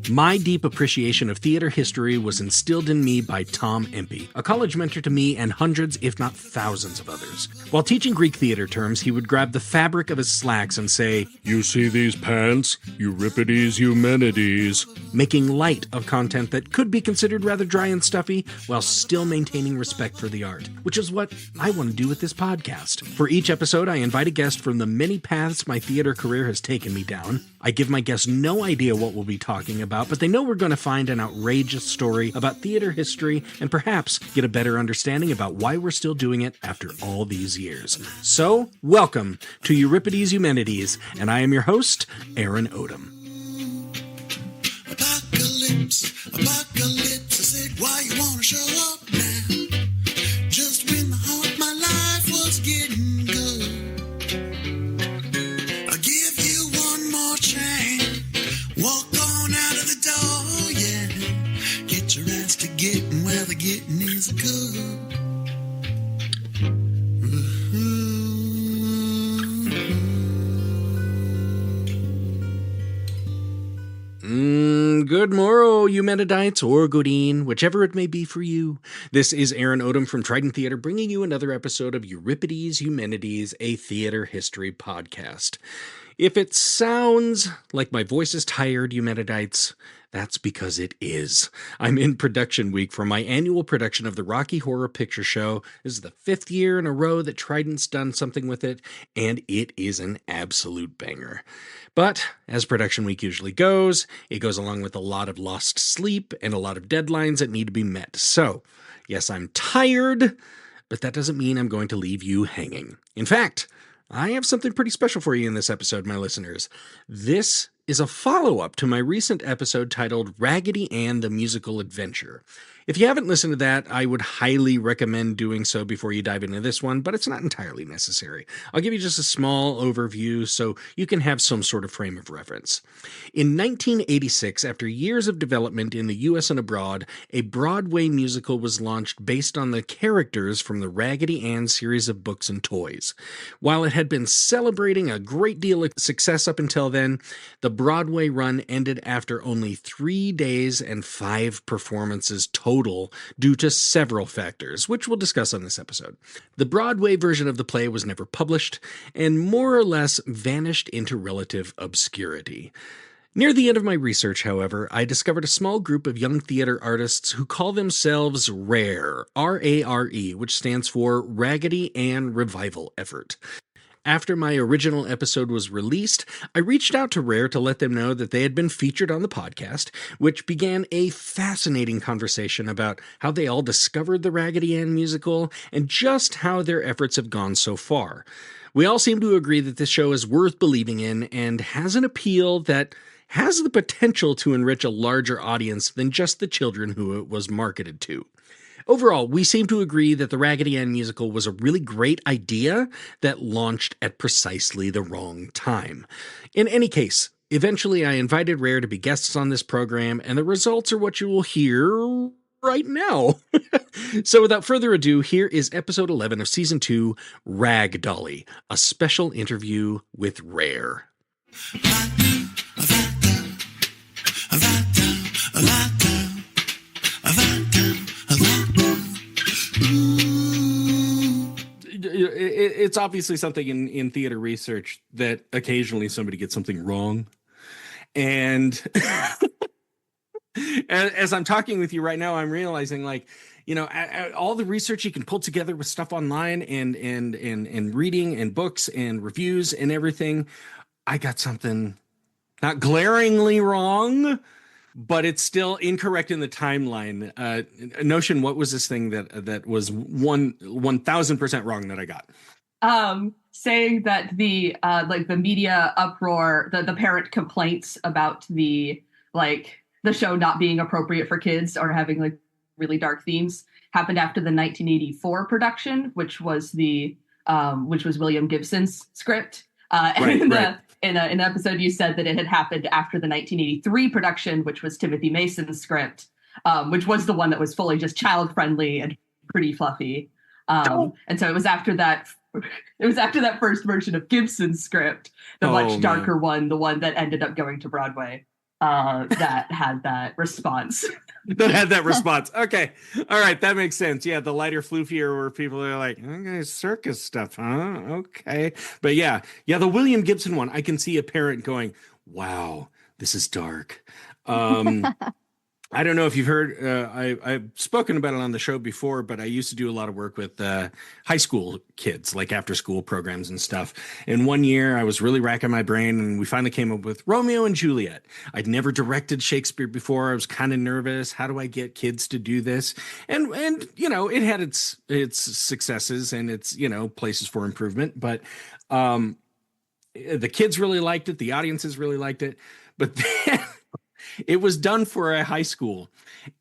My deep appreciation of theater history was instilled in me by Tom Empey, a college mentor to me and hundreds, if not thousands of others. While teaching Greek theater terms, he would grab the fabric of his slacks and say, "You see these pants? Euripides, Eumenides," making light of content that could be considered rather dry and stuffy while still maintaining respect for the art, which is what I want to do with this podcast. For each episode, I invite a guest from the many paths my theater career has taken me down. I give my guests no idea what we'll be talking about, but they know we're going to find an outrageous story about theater history and perhaps get a better understanding about why we're still doing it after all these years. So, welcome to Euripides Eumenides, and I am your host, Aaron Odom. Apocalypse, I said, why you want to show up now? Just when the heart of my life was getting good. I'll give you one more chance. Walk on out of the door, yeah. Get your ass to getting where the getting is good. Good morrow, Eumenidites, or Godine, whichever it may be for you. This is Aaron Odom from Trident Theater, bringing you another episode of Euripides Eumenides, a theater history podcast. If it sounds like my voice is tired, Eumenidites, that's because it is. I'm in production week for my annual production of the Rocky Horror Picture Show. This is the 5th year in a row that Trident's done something with it, and it is an absolute banger. But, as production week usually goes, it goes along with a lot of lost sleep and a lot of deadlines that need to be met. So, yes, I'm tired, but that doesn't mean I'm going to leave you hanging. In fact, I have something pretty special for you in this episode, my listeners. This is a follow-up to my recent episode titled Raggedy Ann the Musical Adventure. If you haven't listened to that, I would highly recommend doing so before you dive into this one, but it's not entirely necessary. I'll give you just a small overview so you can have some sort of frame of reference. In 1986, after years of development in the US and abroad, a Broadway musical was launched based on the characters from the Raggedy Ann series of books and toys. While it had been celebrating a great deal of success up until then, the Broadway run ended after only 3 days and 5 performances total due to several factors, which we'll discuss on this episode. The Broadway version of the play was never published and more or less vanished into relative obscurity. Near the end of my research, however, I discovered a small group of young theater artists who call themselves RARE, R-A-R-E, which stands for Raggedy Ann Revival Effort. After my original episode was released, I reached out to Rare to let them know that they had been featured on the podcast, which began a fascinating conversation about how they all discovered the Raggedy Ann musical and just how their efforts have gone so far. We all seem to agree that this show is worth believing in and has an appeal that has the potential to enrich a larger audience than just the children who it was marketed to. Overall, we seem to agree that the Raggedy Ann musical was a really great idea that launched at precisely the wrong time. In any case, eventually I invited Rare to be guests on this program, and the results are what you will hear right now. So without further ado, here is episode 11 of season 2, Rag Dolly, a special interview with Rare. It's obviously something in theater research that occasionally somebody gets something wrong. And as I'm talking with you right now, I'm realizing, like, you know, all the research you can pull together with stuff online and reading and books and reviews and everything, I got something not glaringly wrong, but it's still incorrect in the timeline. Notion, what was this thing that was 1,000% wrong that I got? Saying that the media uproar, the parent complaints about the show not being appropriate for kids or having like really dark themes happened after the 1984 production, which was William Gibson's script. In an episode, you said that it had happened after the 1983 production, which was Timothy Mason's script, which was the one that was fully just child-friendly and pretty fluffy. And so it was after that first version of Gibson's script, the much darker one, the one that ended up going to Broadway. that had that response. That had that response. Okay. All right. That makes sense. Yeah. The lighter, floofier where people are like, okay, circus stuff, huh? Okay. But yeah. Yeah. The William Gibson one, I can see a parent going, wow, this is dark. I don't know if you've heard, I've spoken about it on the show before, but I used to do a lot of work with high school kids, like after school programs and stuff. And one year I was really racking my brain and we finally came up with Romeo and Juliet. I'd never directed Shakespeare before. I was kind of nervous. How do I get kids to do this? And it had its successes and its, places for improvement. But the kids really liked it. The audiences really liked it. But then it was done for a high school.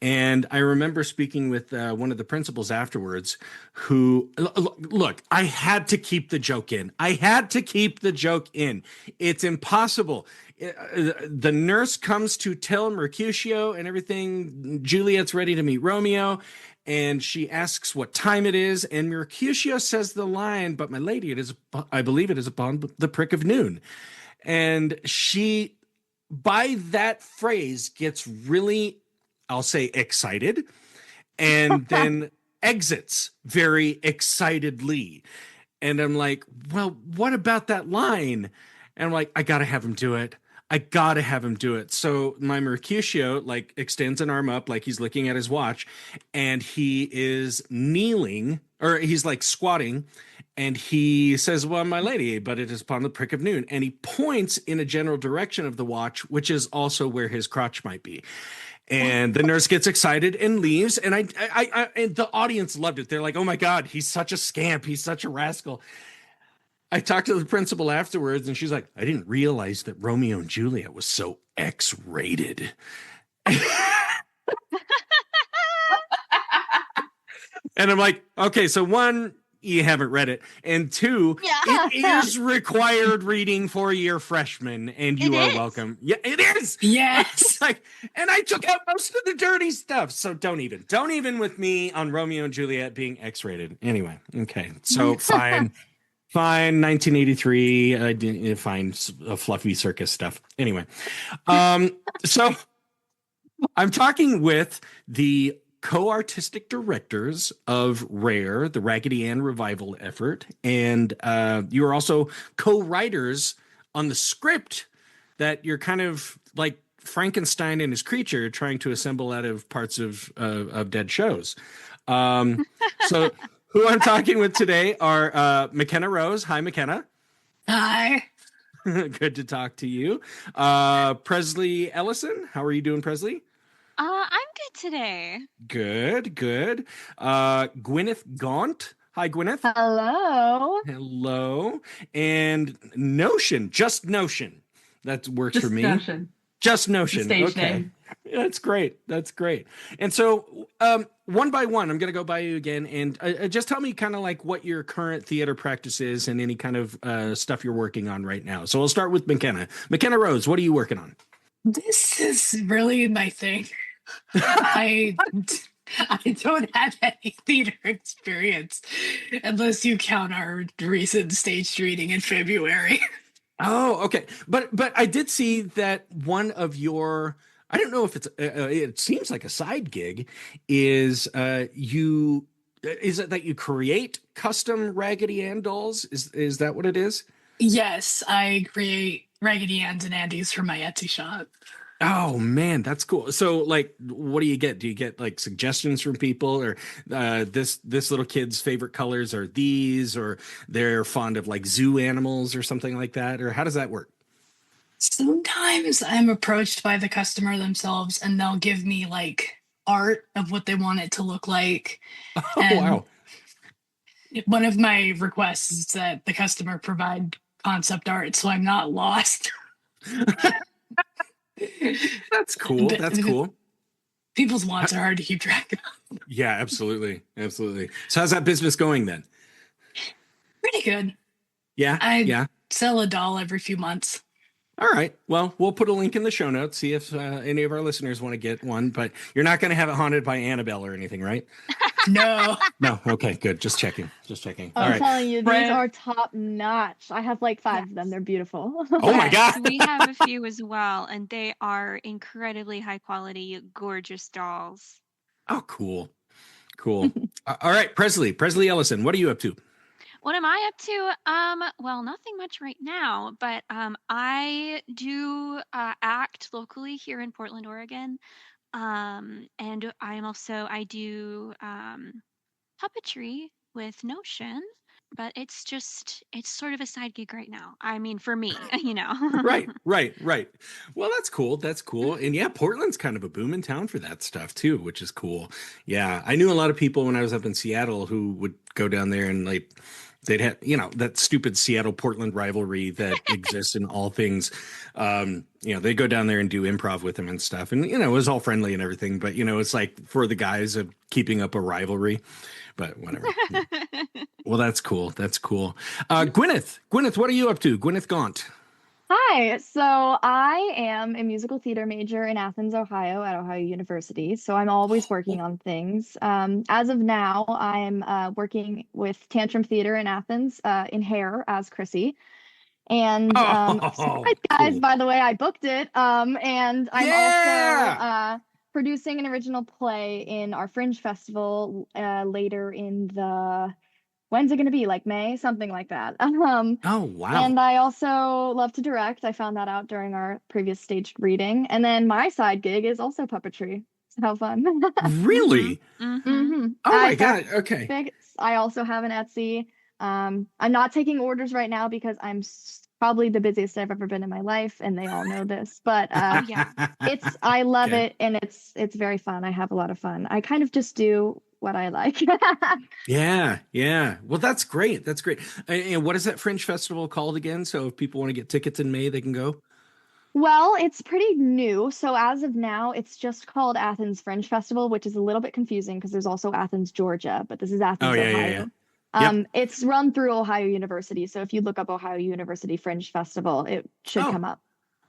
And I remember speaking with one of the principals afterwards who, look, I had to keep the joke in. It's impossible. The nurse comes to tell Mercutio and everything. Juliet's ready to meet Romeo. And she asks what time it is. And Mercutio says the line, but my lady, I believe it is upon the prick of noon. And she, by that phrase, gets really, I'll say, excited, and then exits very excitedly. And I'm like, well, what about that line? And I'm like, I gotta have him do it. So my Mercutio extends an arm up like he's looking at his watch, and he is kneeling, or he's squatting. And he says, well, my lady, but it is upon the prick of noon. And he points in a general direction of the watch, which is also where his crotch might be. And the nurse gets excited and leaves. And I and the audience loved it. They're like, oh my God, he's such a scamp. He's such a rascal. I talked to the principal afterwards and she's like, I didn't realize that Romeo and Juliet was so X-rated. And I'm like, okay, so one, you haven't read it, and two, it is required reading for your freshmen, and you are welcome. Yeah, it is. Yes. And I took out most of the dirty stuff, so don't even with me on Romeo and Juliet being X-rated. Anyway, okay, so fine, 1983. I didn't find fluffy circus stuff. Anyway, so I'm talking with the co-artistic directors of RARE, the Raggedy Ann Revival Effort, and you are also co-writers on the script that you're kind of like Frankenstein and his creature trying to assemble out of parts of dead shows. So who I'm talking with today are McKenna Rose. Hi, McKenna. Hi. Good to talk to you. Presley Ellison. How are you doing, Presley? I'm good today. Good. Gwyneth Gaunt. Hi, Gwyneth. Hello. And Notion, just Notion. That works for me. Just Notion. Stage name. That's great. And so one by one, I'm going to go by you again. And just tell me kind of like what your current theater practice is and any kind of stuff you're working on right now. So we'll start with McKenna. McKenna Rose, what are you working on? This is really my thing. I don't have any theater experience unless you count our recent stage reading in February. Oh, okay. But I did see that one of your, I don't know if it's, it seems like a side gig, is is it that you create custom Raggedy Ann dolls? Is that what it is? Yes, I create Raggedy Anns and Andys for my Etsy shop. Oh man, that's cool. So like, what do you get? Do you get like suggestions from people, or this little kid's favorite colors are these, or they're fond of like zoo animals or something like that? Or how does that work? Sometimes I'm approached by the customer themselves and they'll give me like art of what they want it to look like. Oh, and wow. One of my requests is that the customer provide concept art so I'm not lost. That's cool. People's wants are hard to keep track of. Yeah, absolutely. So how's that business going then? Pretty good. Yeah. I sell a doll every few months. All right. Well, we'll put a link in the show notes, see if any of our listeners want to get one, but you're not going to have it haunted by Annabelle or anything, right? No. No. Okay, good. Just checking. Just checking. All I'm right. telling you, these Brand- are top notch. I have like 5 of them. Yes. They're beautiful. Oh my Yes, God. we have a few as well, and they are incredibly high quality, gorgeous dolls. Oh, cool. Cool. All right, Presley Ellison, what are you up to? What am I up to? Well, nothing much right now, but I do act locally here in Portland, Oregon. And I do puppetry with Notion, but it's sort of a side gig right now. I mean, for me, you know. Right. Well, that's cool. That's cool. And yeah, Portland's kind of a booming town for that stuff too, which is cool. Yeah, I knew a lot of people when I was up in Seattle who would go down there and like they'd have, that stupid Seattle Portland rivalry that exists in all things. They go down there and do improv with them and stuff. And, it was all friendly and everything. But, it's like for the guys of keeping up a rivalry. But whatever. Well, that's cool. That's cool. Gwyneth, what are you up to? Gwyneth Gaunt. Hi. So I am a musical theater major in Athens, Ohio, at Ohio University. So I'm always working on things. As of now, I'm working with Tantrum Theater in Athens, in Hair as Chrissy. And surprise, guys, cool. by the way, I booked it. And I'm also producing an original play in our Fringe Festival later in when's it going to be? Like May, something like that. Oh, wow. And I also love to direct. I found that out during our previous staged reading. And then my side gig is also puppetry. So how fun. Really? Mm-hmm. Oh my God. Okay. I also have an Etsy. I'm not taking orders right now because I'm probably the busiest I've ever been in my life, and they all know this. But I love it, and it's very fun. I have a lot of fun. I kind of just do what I like. Yeah. Well, that's great. That's great. And what is that Fringe Festival called again? So if people want to get tickets in May, they can go. Well, it's pretty new. So as of now, it's just called Athens Fringe Festival, which is a little bit confusing because there's also Athens, Georgia, but this is Athens, Ohio. Yep. It's run through Ohio University. So if you look up Ohio University Fringe Festival, it should come up.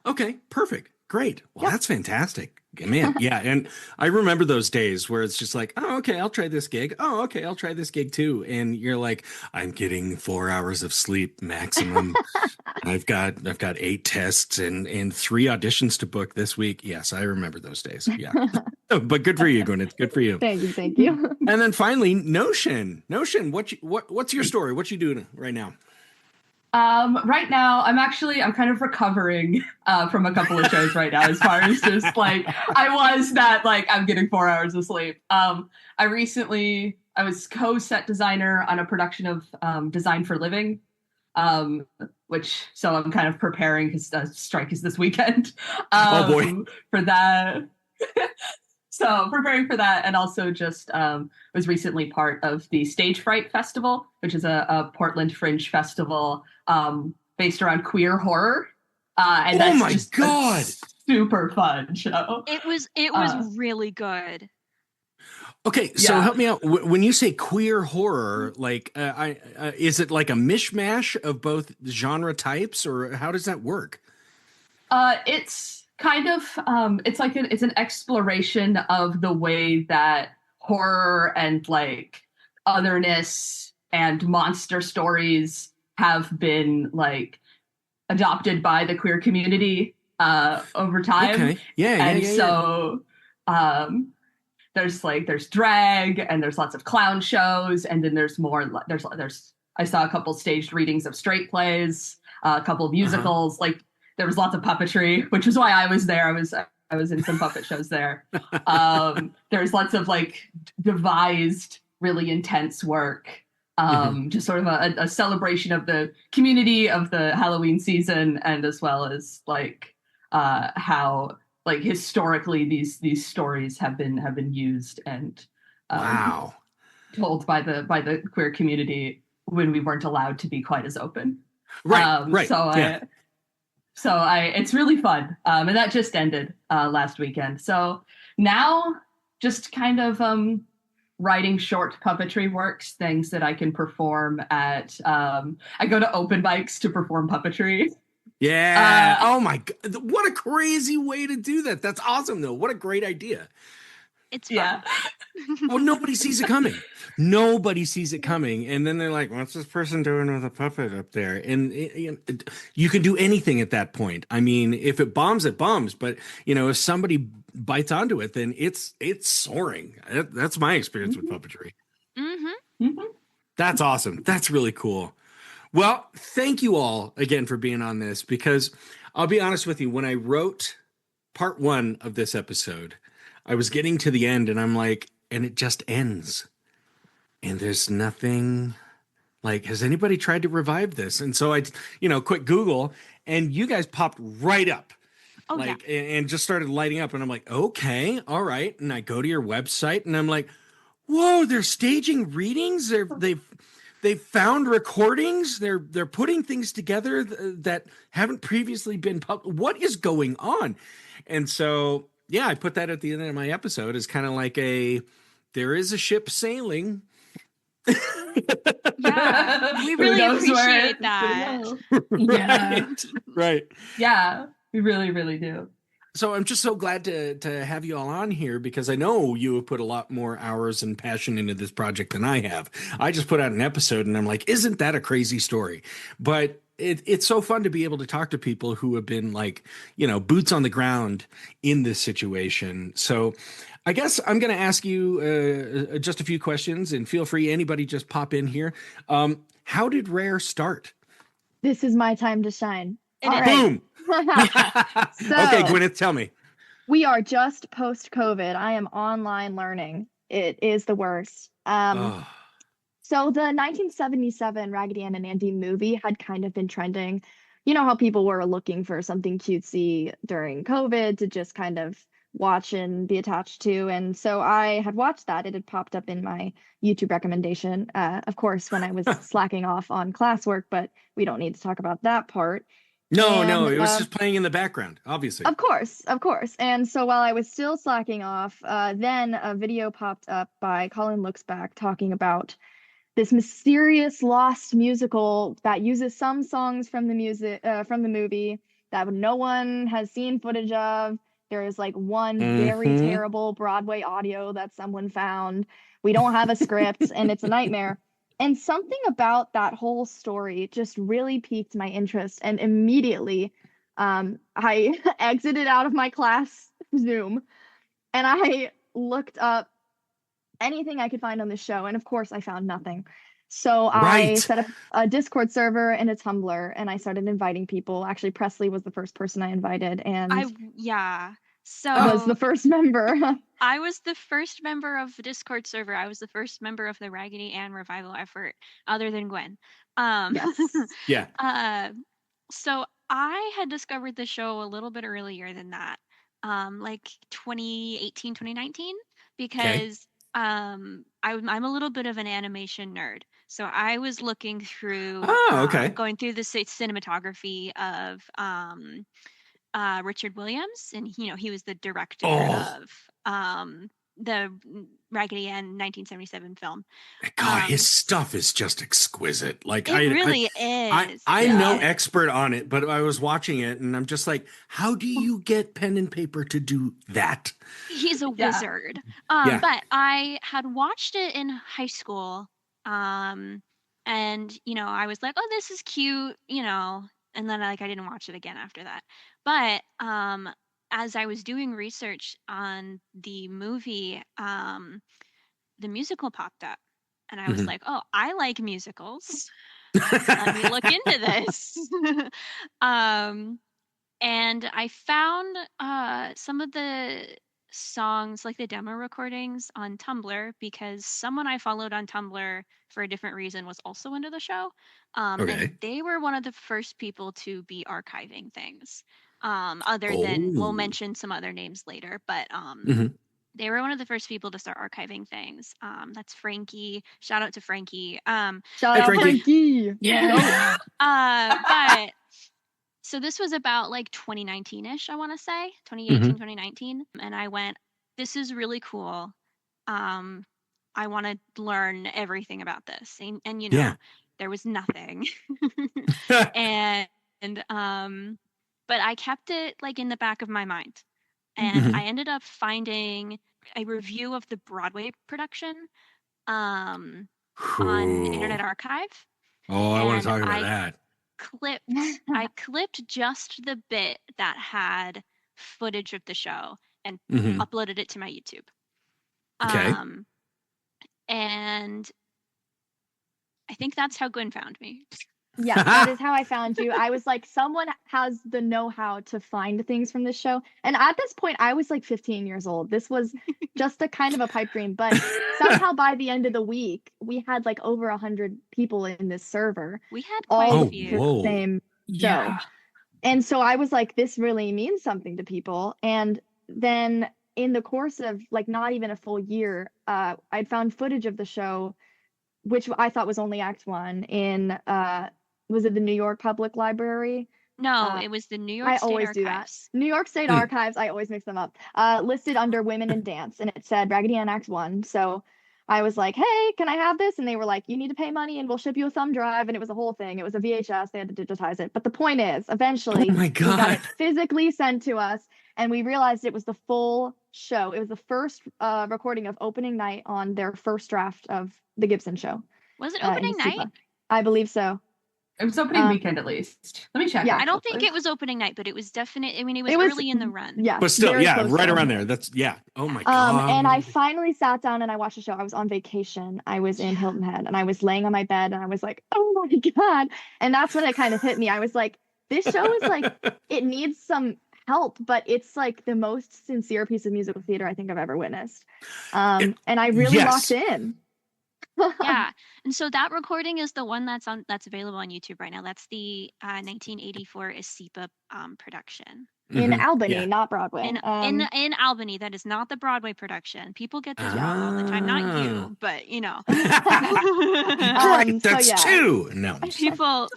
Okay, perfect. Great. Well, Yep. That's fantastic. Man, yeah. And I remember those days where it's just like, oh, okay, I'll try this gig. Oh, okay, I'll try this gig too. And you're like, I'm getting 4 hours of sleep maximum. I've got 8 tests and 3 auditions to book this week. Yes, I remember those days. Yeah. But good for you, Gwyneth. Good for you. Thank you. And then finally, Notion, what's your story? What you doing right now? Right now, I'm kind of recovering from a couple of shows right now, as far as just like I was not like I'm getting 4 hours of sleep. I was co-set designer on a production of Design for Living, so I'm kind of preparing because the strike is this weekend. Oh boy, for that. So preparing for that, and also just was recently part of the Stage Fright Festival, which is a Portland Fringe festival based around queer horror. And that's my just God, a super fun show. It was really good. Okay, so help me out. When you say queer horror, like, is it like a mishmash of both genre types, or how does that work? It's kind of it's an exploration of the way that horror and like otherness and monster stories have been like adopted by the queer community over time. Okay. So there's drag, and there's lots of clown shows, and then there's I saw a couple staged readings of straight plays, a couple of musicals. Like there was lots of puppetry, which is why I was there. I was in some puppet shows there. There's lots of like devised, really intense work. Just sort of a celebration of the community of the Halloween season, and as well as like how like historically these stories have been used and told by the queer community when we weren't allowed to be quite as open. Right. So it's really fun. And that just ended last weekend. So now just kind of writing short puppetry works, things that I can perform at, I go to open mics to perform puppetry. Yeah. Oh my God. What a crazy way to do that. That's awesome though. What a great idea. It's Yeah. fun. Well, nobody sees it coming. Nobody sees it coming, and then they're like, "What's this person doing with a puppet up there?" And you can do anything at that point. I mean, if it bombs, it bombs. But if somebody bites onto it, then it's soaring. That's my experience with puppetry. Mm-hmm. Mhm. That's awesome. That's really cool. Well, thank you all again for being on this, because I'll be honest with you, when I wrote part one of this episode, I was getting to the end and I'm like, and it just ends. And there's nothing like, has anybody tried to revive this? And so I, quick Google, and you guys popped right up. Oh yeah. Like, and just started lighting up. And I'm like, okay, all right. And I go to your website and I'm like, whoa, they're staging readings. They've found recordings. They're putting things together that haven't previously been published. What is going on? And so, yeah, I put that at the end of my episode as kind of like there is a ship sailing. Yeah. We Who really knows where appreciate it's gonna that. go. Yeah. Right. Yeah, we really, really do. So I'm just so glad to have you all on here, because I know you have put a lot more hours and passion into this project than I have. I just put out an episode and I'm like, isn't that a crazy story? But it's so fun to be able to talk to people who have been like, boots on the ground in this situation. So I guess I'm going to ask you just a few questions, and feel free, anybody just pop in here. How did Rare start? This is my time to shine. It All is. right. Boom. Okay, Gwyneth, tell me. We are just post-COVID. I am online learning. It is the worst. Oh, So the 1977 Raggedy Ann and Andy movie had kind of been trending. You know how people were looking for something cutesy during COVID to just kind of watch and be attached to. And so I had watched that. It had popped up in my YouTube recommendation, of course, when I was slacking off on classwork, but we don't need to talk about that part. no, And it was just playing in the background, obviously. of course, of course. And so while I was still slacking off, then a video popped up by Colin Looks Back talking about this mysterious lost musical that uses some songs from the movie that no one has seen footage of. There is like one very Mhm. terrible Broadway audio that someone found. We don't have a script and it's a nightmare. And something about that whole story just really piqued my interest. And immediately I exited out of my class Zoom and I looked up anything I could find on the show. And of course, I found nothing. So I Right. set up a Discord server and a Tumblr, and I started inviting people. Actually, Presley was the first person I invited, and Yeah. So was the first member. I was the first member of the Discord server. I was the first member of the Raggedy Ann Revival Effort, other than Gwen. Yes. Yeah. So I had discovered the show a little bit earlier than that, like 2018, 2019, because I'm a little bit of an animation nerd. So I was looking through, Oh, okay. going through the cinematography of Richard Williams, and he was the director Oh. of the Raggedy Ann 1977 film. God, his stuff is just exquisite. Like It really is. I'm no Yeah. expert on it, but I was watching it and I'm just like, how do you get pen and paper to do that? He's a Yeah. wizard. Yeah. But I had watched it in high school, and I was like, oh, this is cute, and then I didn't watch it again after that. But as I was doing research on the movie, the musical popped up, and I was Mhm. like, oh, I like musicals. Let me look into this. And I found some of the songs, like the demo recordings, on Tumblr, because someone I followed on Tumblr for a different reason was also into the show. Okay. And they were one of the first people to be archiving things. Other than, we'll Oh. mention some other names later, but Mhm. they were one of the first people to start archiving things. That's Frankie. Shout out to Frankie. Shout Hey, out Frankie. Frankie. Yeah. But so this was about like 2019-ish, I want to say, 2018, 2019. And I went, this is really cool. I want to learn everything about this. And Yeah. there was nothing. and but I kept it like in the back of my mind. and Mhm. I ended up finding a review of the Broadway production on Internet Ooh. Archive, Oh, I want to and talk about that. I clipped just the bit that had footage of the show and Mhm. uploaded it to my YouTube. Okay. And I think that's how Gwen found me. Yes, that is how I found you. I was like, someone has the know-how to find things from this show. And at this point, I was like 15 years old. This was just a kind of a pipe dream. But somehow by the end of the week, we had like over 100 people in this server, We had quite all a Oh, looking few. for the whoa. same show. Yeah. And so I was like, this really means something to people. And then in the course of like not even a full year, I'd found footage of the show, which I thought was only Act One in was it the New York Public Library? No, it was the New York I State always do that. Archives. New York State Hmm. Archives, I always mix them up. Listed under Women in Dance, and it said Raggedy Ann Act One. So I was like, hey, can I have this? And they were like, you need to pay money and we'll ship you a thumb drive. And it was a whole thing. It was a VHS. They had to digitize it. But the point is, eventually, Oh my we got God. it physically sent to us, and we realized it was the full show. It was the first recording of opening night on their first draft of the Gibson show. Was it in opening night? SEPA. I believe so. It was opening weekend at least. Let me check. Yeah. I don't think actually. it was opening night, but it was definite. I mean, it was It was- early in the run. Yeah. But still, very yeah, close right to around it. there. That's yeah. Oh my God. And I finally sat down and I watched the show. I was on vacation. I was in Hilton Head and I was laying on my bed and I was like, oh my God. And that's when it kind of hit me. I was like, this show is like, it needs some help, but it's like the most sincere piece of musical theater I think I've ever witnessed. And I really yes. locked in. Yeah, and so that recording is the one that's available on YouTube right now. That's the 1984 SEPA production In Mhm. Albany, Yeah. not Broadway. in Albany. That is not the Broadway production. People get this wrong all the time. Not Ah. you, but you know, Great. so That's yeah. two. No. I'm just- people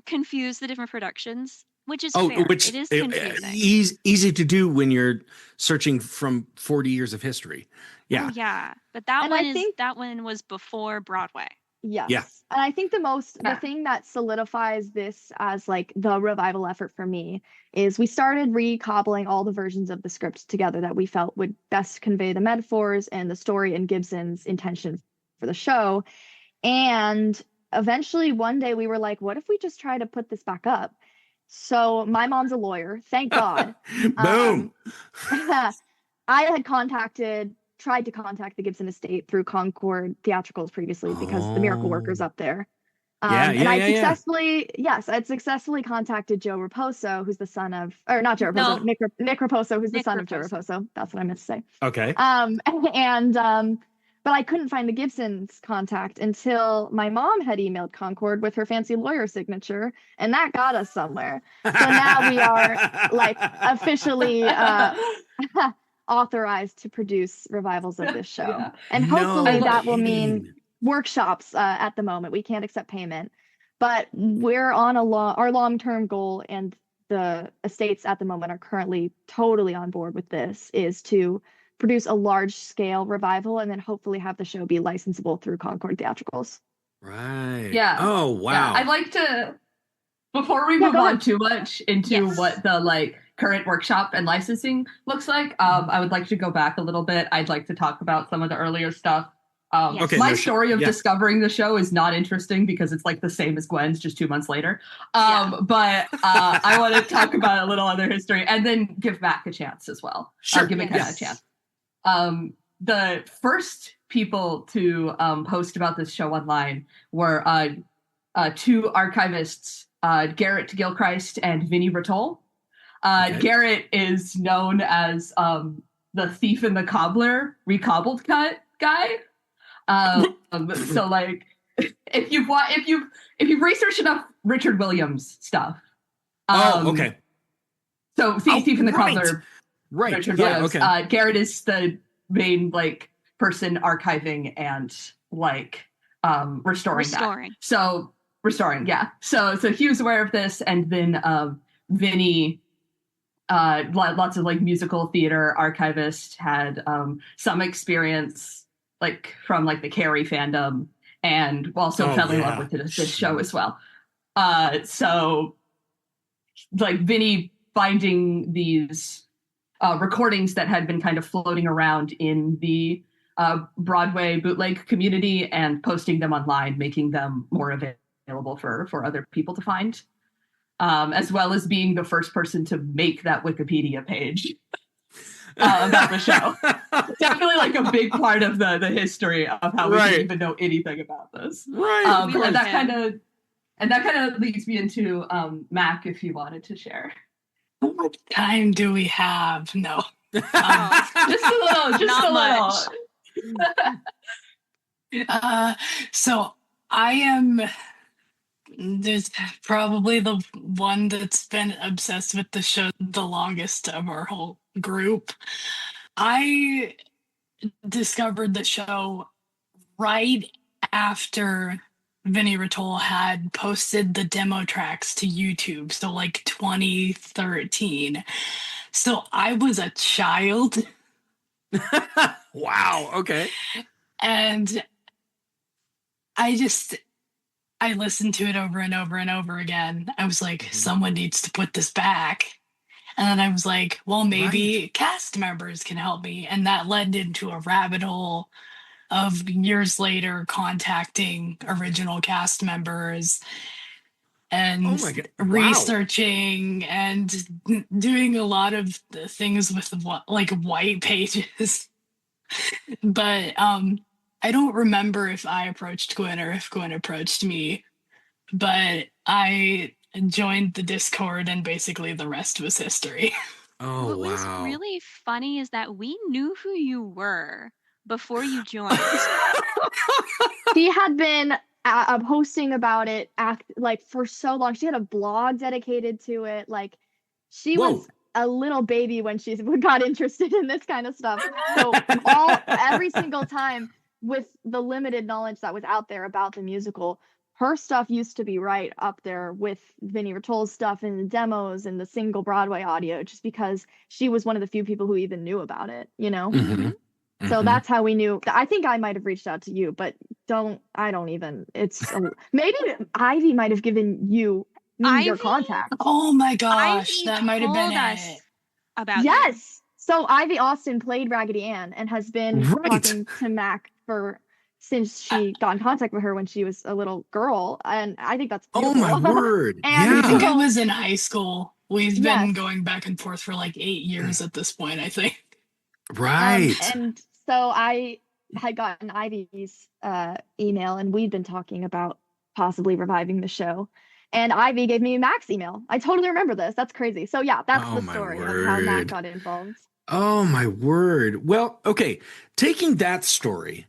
confuse the different productions, which is Oh, fair. which It is confusing. easy to do when you're searching from 40 years of history. Yeah. Oh yeah, but that And one I think- that one was before Broadway. Yes. Yeah. And I think the Yeah. thing that solidifies this as like the revival effort for me is we started recobbling all the versions of the script together that we felt would best convey the metaphors and the story and Gibson's intention for the show. And eventually one day we were like, what if we just try to put this back up? So my mom's a lawyer, thank God. Boom. I had tried to contact the Gibson estate through Concord Theatricals previously because the Miracle Worker's up there. And I'd successfully contacted Joe Raposo, who's the son of, or not Joe Raposo, No. Nick Raposo, who's the Nick son of Joe Raposo. Raposo. That's what I meant to say. Okay. But I couldn't find the Gibson's contact until my mom had emailed Concord with her fancy lawyer signature, and that got us somewhere. So now we are like officially authorized to produce revivals of this show. Yeah. And hopefully No that will kidding. mean workshops at the moment. We can't accept payment, but we're on our long-term goal, and the estates at the moment are currently totally on board with this, is to produce a large-scale revival and then hopefully have the show be licensable through Concord Theatricals. Right. Yeah. Oh, wow. Yeah, I'd like to, before we Yeah, move go on ahead. too much into Yes. what the like current workshop and licensing looks like, I would like to go back a little bit. I'd like to talk about some of the earlier stuff. Yes. Okay, My no, story of yeah. discovering the show is not interesting because it's like the same as Gwen's, just 2 months later. Yeah. But I want to talk about a little other history and then give Mac a chance as well. Sure. Give McKenna Yes. a chance. The first people to post about this show online were two archivists, Garrett Gilchrist and Vinnie Bertol. Okay. Garrett is known as the Thief and the Cobbler recobbled cut guy. So like, if you've researched enough Richard Williams stuff. Okay. So Thief and the right. Cobbler. Right. Richard Yeah, Williams. okay. Garrett is the main like person archiving and like restoring that. So restoring, yeah. So he was aware of this, and then Vinny, lots of like musical theater archivist, had some experience like from like the Carrie fandom, and also fell in love with this show as well. So like Vinny finding these recordings that had been kind of floating around in the Broadway bootleg community and posting them online, making them more available for other people to find, as well as being the first person to make that Wikipedia page about the show. Definitely like a big part of the history of how we didn't even know anything about this. Right. And that kind of leads me into Mac, if you wanted to share. How much time do we have? No. Just a little. Not much. So I am there's probably the one that's been obsessed with the show the longest of our whole group. I discovered the show right after Vinnie Ratoll had posted the demo tracks to YouTube, so like 2013. So I was a child. Wow. Okay. And I listened to it over and over and over again. I was like, someone needs to put this back. And then I was like, well, maybe cast members can help me. And that led into a rabbit hole of years later contacting original cast members and researching and doing a lot of things with like white pages. But I don't remember if I approached Gwen or if Gwen approached me, but I joined the Discord and basically the rest was history. Oh, what was really funny is that we knew who you were before you joined. She had been posting about it like for so long. She had a blog dedicated to it. Like she was a little baby when she got interested in this kind of stuff. So every single time, with the limited knowledge that was out there about the musical, her stuff used to be right up there with Vinnie Ratoll's stuff in the demos and the single Broadway audio, just because she was one of the few people who even knew about it, you know? Mm-hmm. So that's how we knew. I think I might have reached out to you, but maybe Ivy might have given you your contact. Oh my gosh, Ivy that might have been it. About yes. You. So Ivy Austin played Raggedy Ann and has been talking to Mac since she got in contact with her when she was a little girl, and I think that's beautiful. Oh my word! I think I was in high school. We've been going back and forth for like 8 years at this point, I think. Right. And so I had gotten Ivy's email, and we'd been talking about possibly reviving the show. And Ivy gave me Mac's email. I totally remember this. That's crazy. So yeah, that's the story of how Mac got involved. Oh my word! Well, okay, taking that story,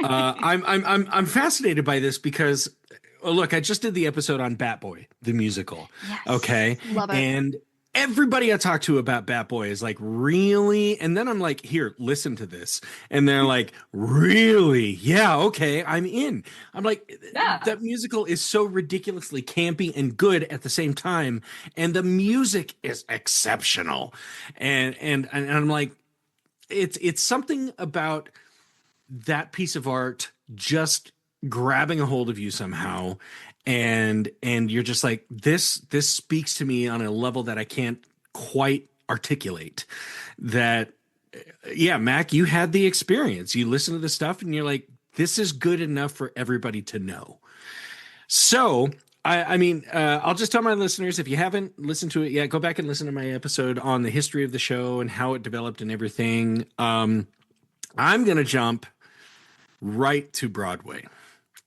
I'm fascinated by this because, look, I just did the episode on Bat Boy, the musical. Yes. Okay, love it. And everybody I talk to about Bat Boy is like, really? And then I'm like, here, listen to this. And they're like, really? Yeah, okay, I'm in. I'm like, that musical is so ridiculously campy and good at the same time. And the music is exceptional. And I'm like, it's something about that piece of art just grabbing a hold of you somehow. And you're just like, this speaks to me on a level that I can't quite articulate. That, yeah, Mac, you had the experience. You listen to the stuff and you're like, this is good enough for everybody to know. So, I mean, I'll just tell my listeners, if you haven't listened to it yet, go back and listen to my episode on the history of the show and how it developed and everything. I'm going to jump right to Broadway.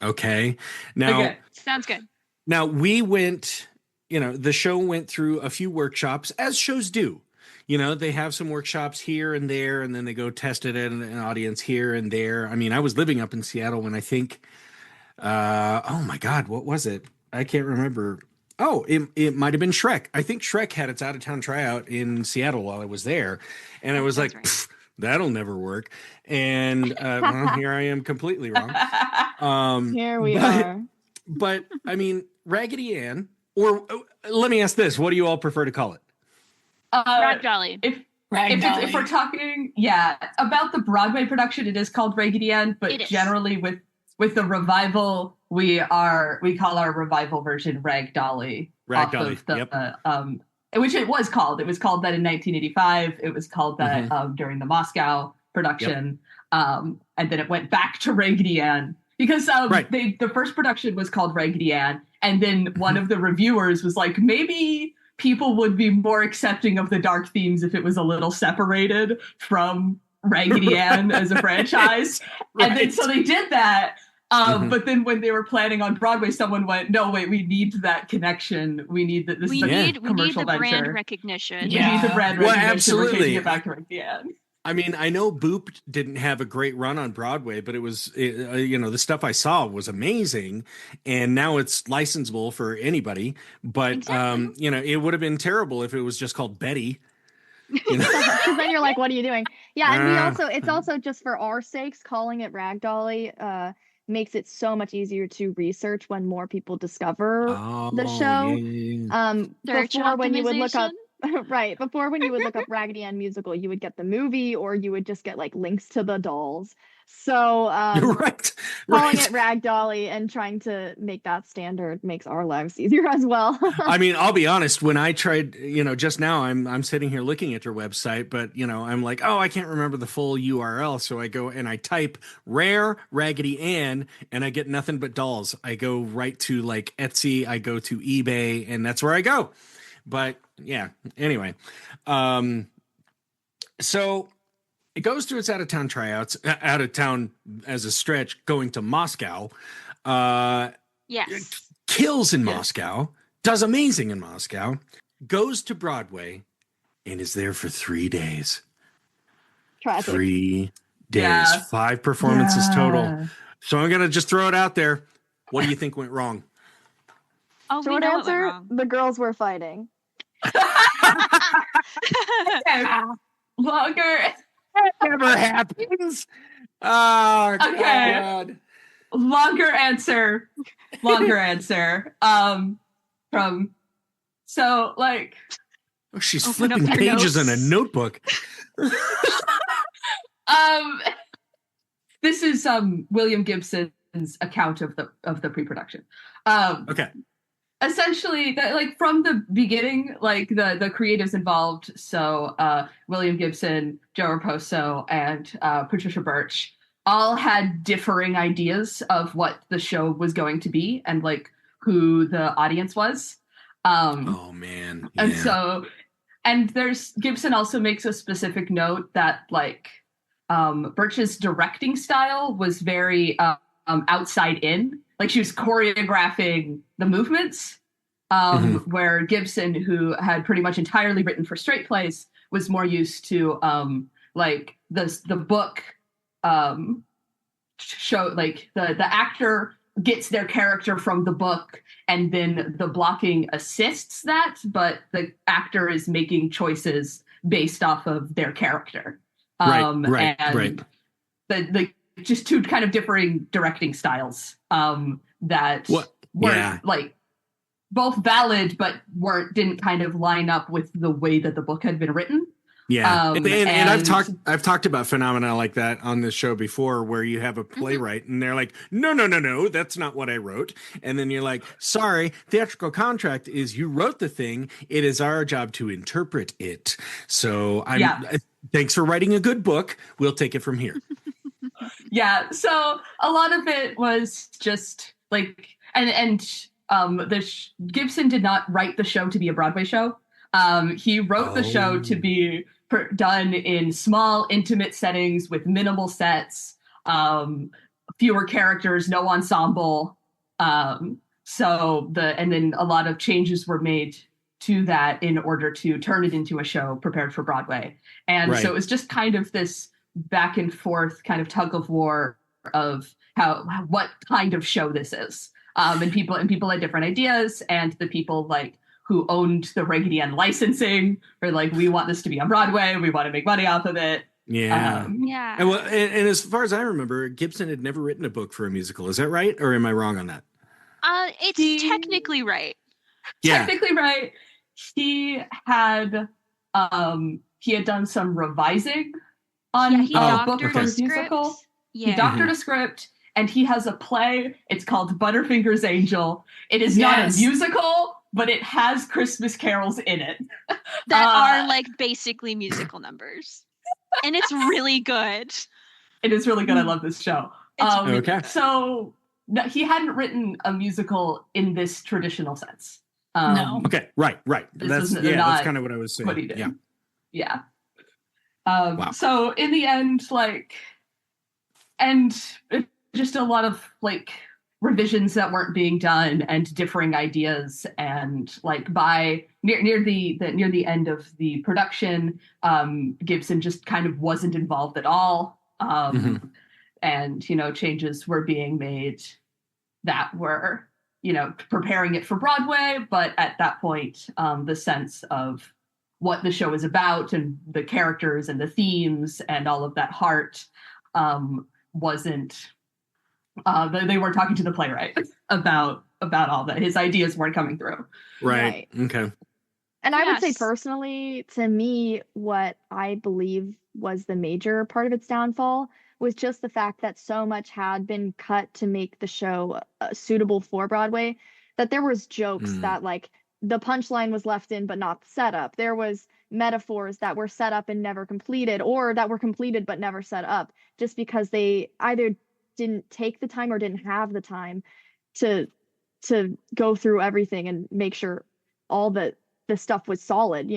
Okay. Now, sounds good. Now we went, the show went through a few workshops, as shows do. They have some workshops here and there, and then they go test it at an audience here and there. I mean, I was living up in Seattle when I think, oh my God, what was it? I can't remember. Oh, it might have been Shrek. I think Shrek had its out-of-town tryout in Seattle while I was there. And I was like, right. That'll never work. And well, here I am completely wrong. Here we are. But I mean, Raggedy Ann, or let me ask this: what do you all prefer to call it? Rag Dolly. If we're talking, about the Broadway production, it is called Raggedy Ann. But generally, with the revival, we call our revival version Rag Dolly. Rag Dolly. Of the which it was called. It was called that in 1985. It was called that during the Moscow production. And then it went back to Raggedy Ann because the first production was called Raggedy Ann. And then one of the reviewers was like, maybe people would be more accepting of the dark themes if it was a little separated from Raggedy Ann as a franchise. And then so they did that. But then when they were planning on Broadway, someone went, no, wait, we need that connection. We need that. We need the brand recognition. We need the brand recognition. Well, absolutely. We're taking it back to Raggedy Ann. I mean, I know Boop didn't have a great run on Broadway, but the stuff I saw was amazing, and now it's licensable for anybody. But Exactly. it would have been terrible if it was just called Betty. Because then you're like, what are you doing? Yeah, and it's also just for our sakes, calling it Rag Dolly makes it so much easier to research when more people discover the show. Before when you would look up before when you would look up Raggedy Ann musical, you would get the movie or you would just get like links to the dolls. So calling it Rag Dolly and trying to make that standard makes our lives easier as well. I mean, I'll be honest, when I tried, just now I'm sitting here looking at your website, but I'm like, oh, I can't remember the full URL. So I go and I type Rare Raggedy Ann and I get nothing but dolls. I go right to like Etsy, I go to eBay, and that's where I go. But yeah, anyway, so it goes to its out of town tryouts, out of town as a stretch, going to Moscow. Yes. Kills in Moscow, does amazing in Moscow, goes to Broadway, and is there for 3 days. Tragic. 3 days, Yeah. 5 performances total. So I'm going to just throw it out there. What do you think went wrong? Oh, Short we know answer, what went wrong. the girls were fighting. Longer. That never happens. Oh, Okay. God. Longer answer. She's Open up flipping your pages in a notes. notebook. This is William Gibson's account of the pre-production. Okay. Essentially, from the beginning, the creatives involved, so William Gibson, Joe Raposo, and Patricia Birch all had differing ideas of what the show was going to be and who the audience was. Oh man. Yeah. And so, Gibson also makes a specific note that Birch's directing style was very outside in. She was choreographing the movements, where Gibson, who had pretty much entirely written for straight plays, was more used to the book show, the actor gets their character from the book and then the blocking assists that, but the actor is making choices based off of their character. Right. The just two kind of differing directing styles that weren't both valid, but didn't kind of line up with the way that the book had been written. Yeah, and I've talked about phenomena like that on this show before, where you have a playwright and they're like, no, that's not what I wrote, and then you're like, sorry, theatrical contract is you wrote the thing. It is our job to interpret it. So thanks for writing a good book. We'll take it from here. Yeah, so a lot of it was just Gibson did not write the show to be a Broadway show. He wrote the show to be done in small, intimate settings with minimal sets, fewer characters, no ensemble. And then a lot of changes were made to that in order to turn it into a show prepared for Broadway. And so it was just kind of this back and forth kind of tug of war of what kind of show this is. And people had different ideas, and the people who owned the Raggedy Ann licensing were we want this to be on Broadway. We want to make money off of it. Yeah. Yeah. And as far as I remember, Gibson had never written a book for a musical. Is that right? Or am I wrong on that? It's technically right. Yeah. Technically right. He had done some revising on he a book doctored for a his script. musical. Yeah. He doctored a script, and he has a play. It's called Butterfinger's Angel. It is not a musical, but it has Christmas carols in it that are like basically musical numbers, and it's really good. It is really good. I love this show. Okay. So no, he hadn't written a musical in this traditional sense. No. Okay, right. This That's kind of what I was saying. what he did. Yeah. Wow. So in the end, and just a lot of revisions that weren't being done and differing ideas, and by near the end of the production, Gibson just kind of wasn't involved at all. And changes were being made that were preparing it for Broadway, but at that point, the sense of what the show is about and the characters and the themes and all of that heart wasn't. They weren't talking to the playwright about all that. His ideas weren't coming through. Right. Okay. And I would say personally, to me, what I believe was the major part of its downfall was just the fact that so much had been cut to make the show suitable for Broadway, that there was jokes that the punchline was left in but not the setup. There was metaphors that were set up and never completed, or that were completed but never set up, just because they either didn't take the time or didn't have the time to go through everything and make sure all the stuff was solid,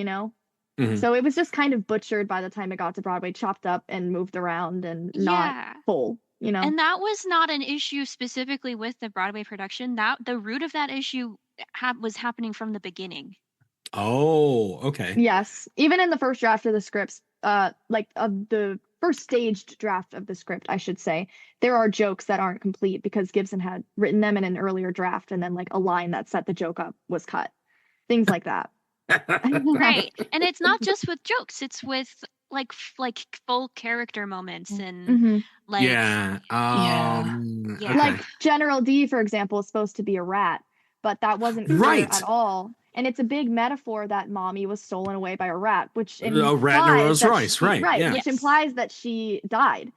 So it was just kind of butchered by the time it got to Broadway, chopped up and moved around and not full, And that was not an issue specifically with the Broadway production. That the root of that issue was happening from the beginning. Oh, okay. Yes. Even in the first draft of the scripts, of the first staged draft of the script, I should say, there are jokes that aren't complete because Gibson had written them in an earlier draft, and then a line that set the joke up was cut. Things like that. Right. And it's not just with jokes, it's with full character moments and okay. Like General D, for example, is supposed to be a rat, but that wasn't clear at all. And it's a big metaphor that mommy was stolen away by a rat, which implies a rat in a Rolls Royce, which implies that she died.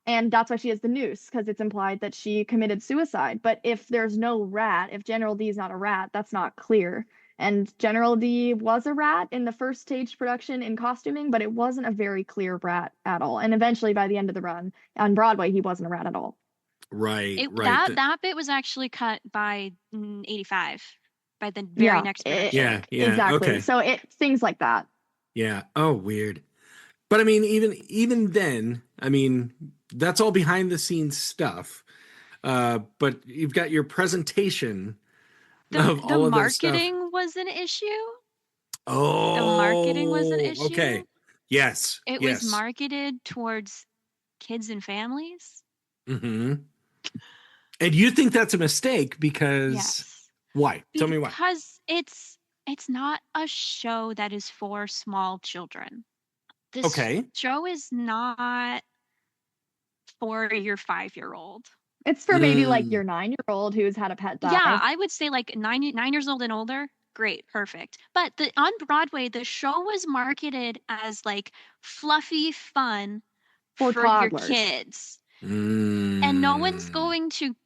And that's why she has the noose, because it's implied that she committed suicide. But if there's no rat, if General D is not a rat, that's not clear. And General D was a rat in the first stage production in costuming, but it wasn't a very clear rat at all. And eventually, by the end of the run on Broadway, he wasn't a rat at all. Right. That bit was actually cut by 85, by the very next production. Exactly. Okay. So things like that. Yeah. Oh, weird. But I mean, even then, I mean, that's all behind the scenes stuff. But you've got your presentation. The marketing was an issue. Oh, the marketing was an issue. Okay. Yes. It was marketed towards kids and families. Mm-hmm. And you think that's a mistake because why? Tell me why. Because it's not a show that is for small children. This show is not for your 5-year-old. It's for maybe your 9-year-old who's had a pet die. Yeah, I would say 9 years old and older. Great, perfect. But on Broadway, the show was marketed as fluffy fun for your kids. And no one's going to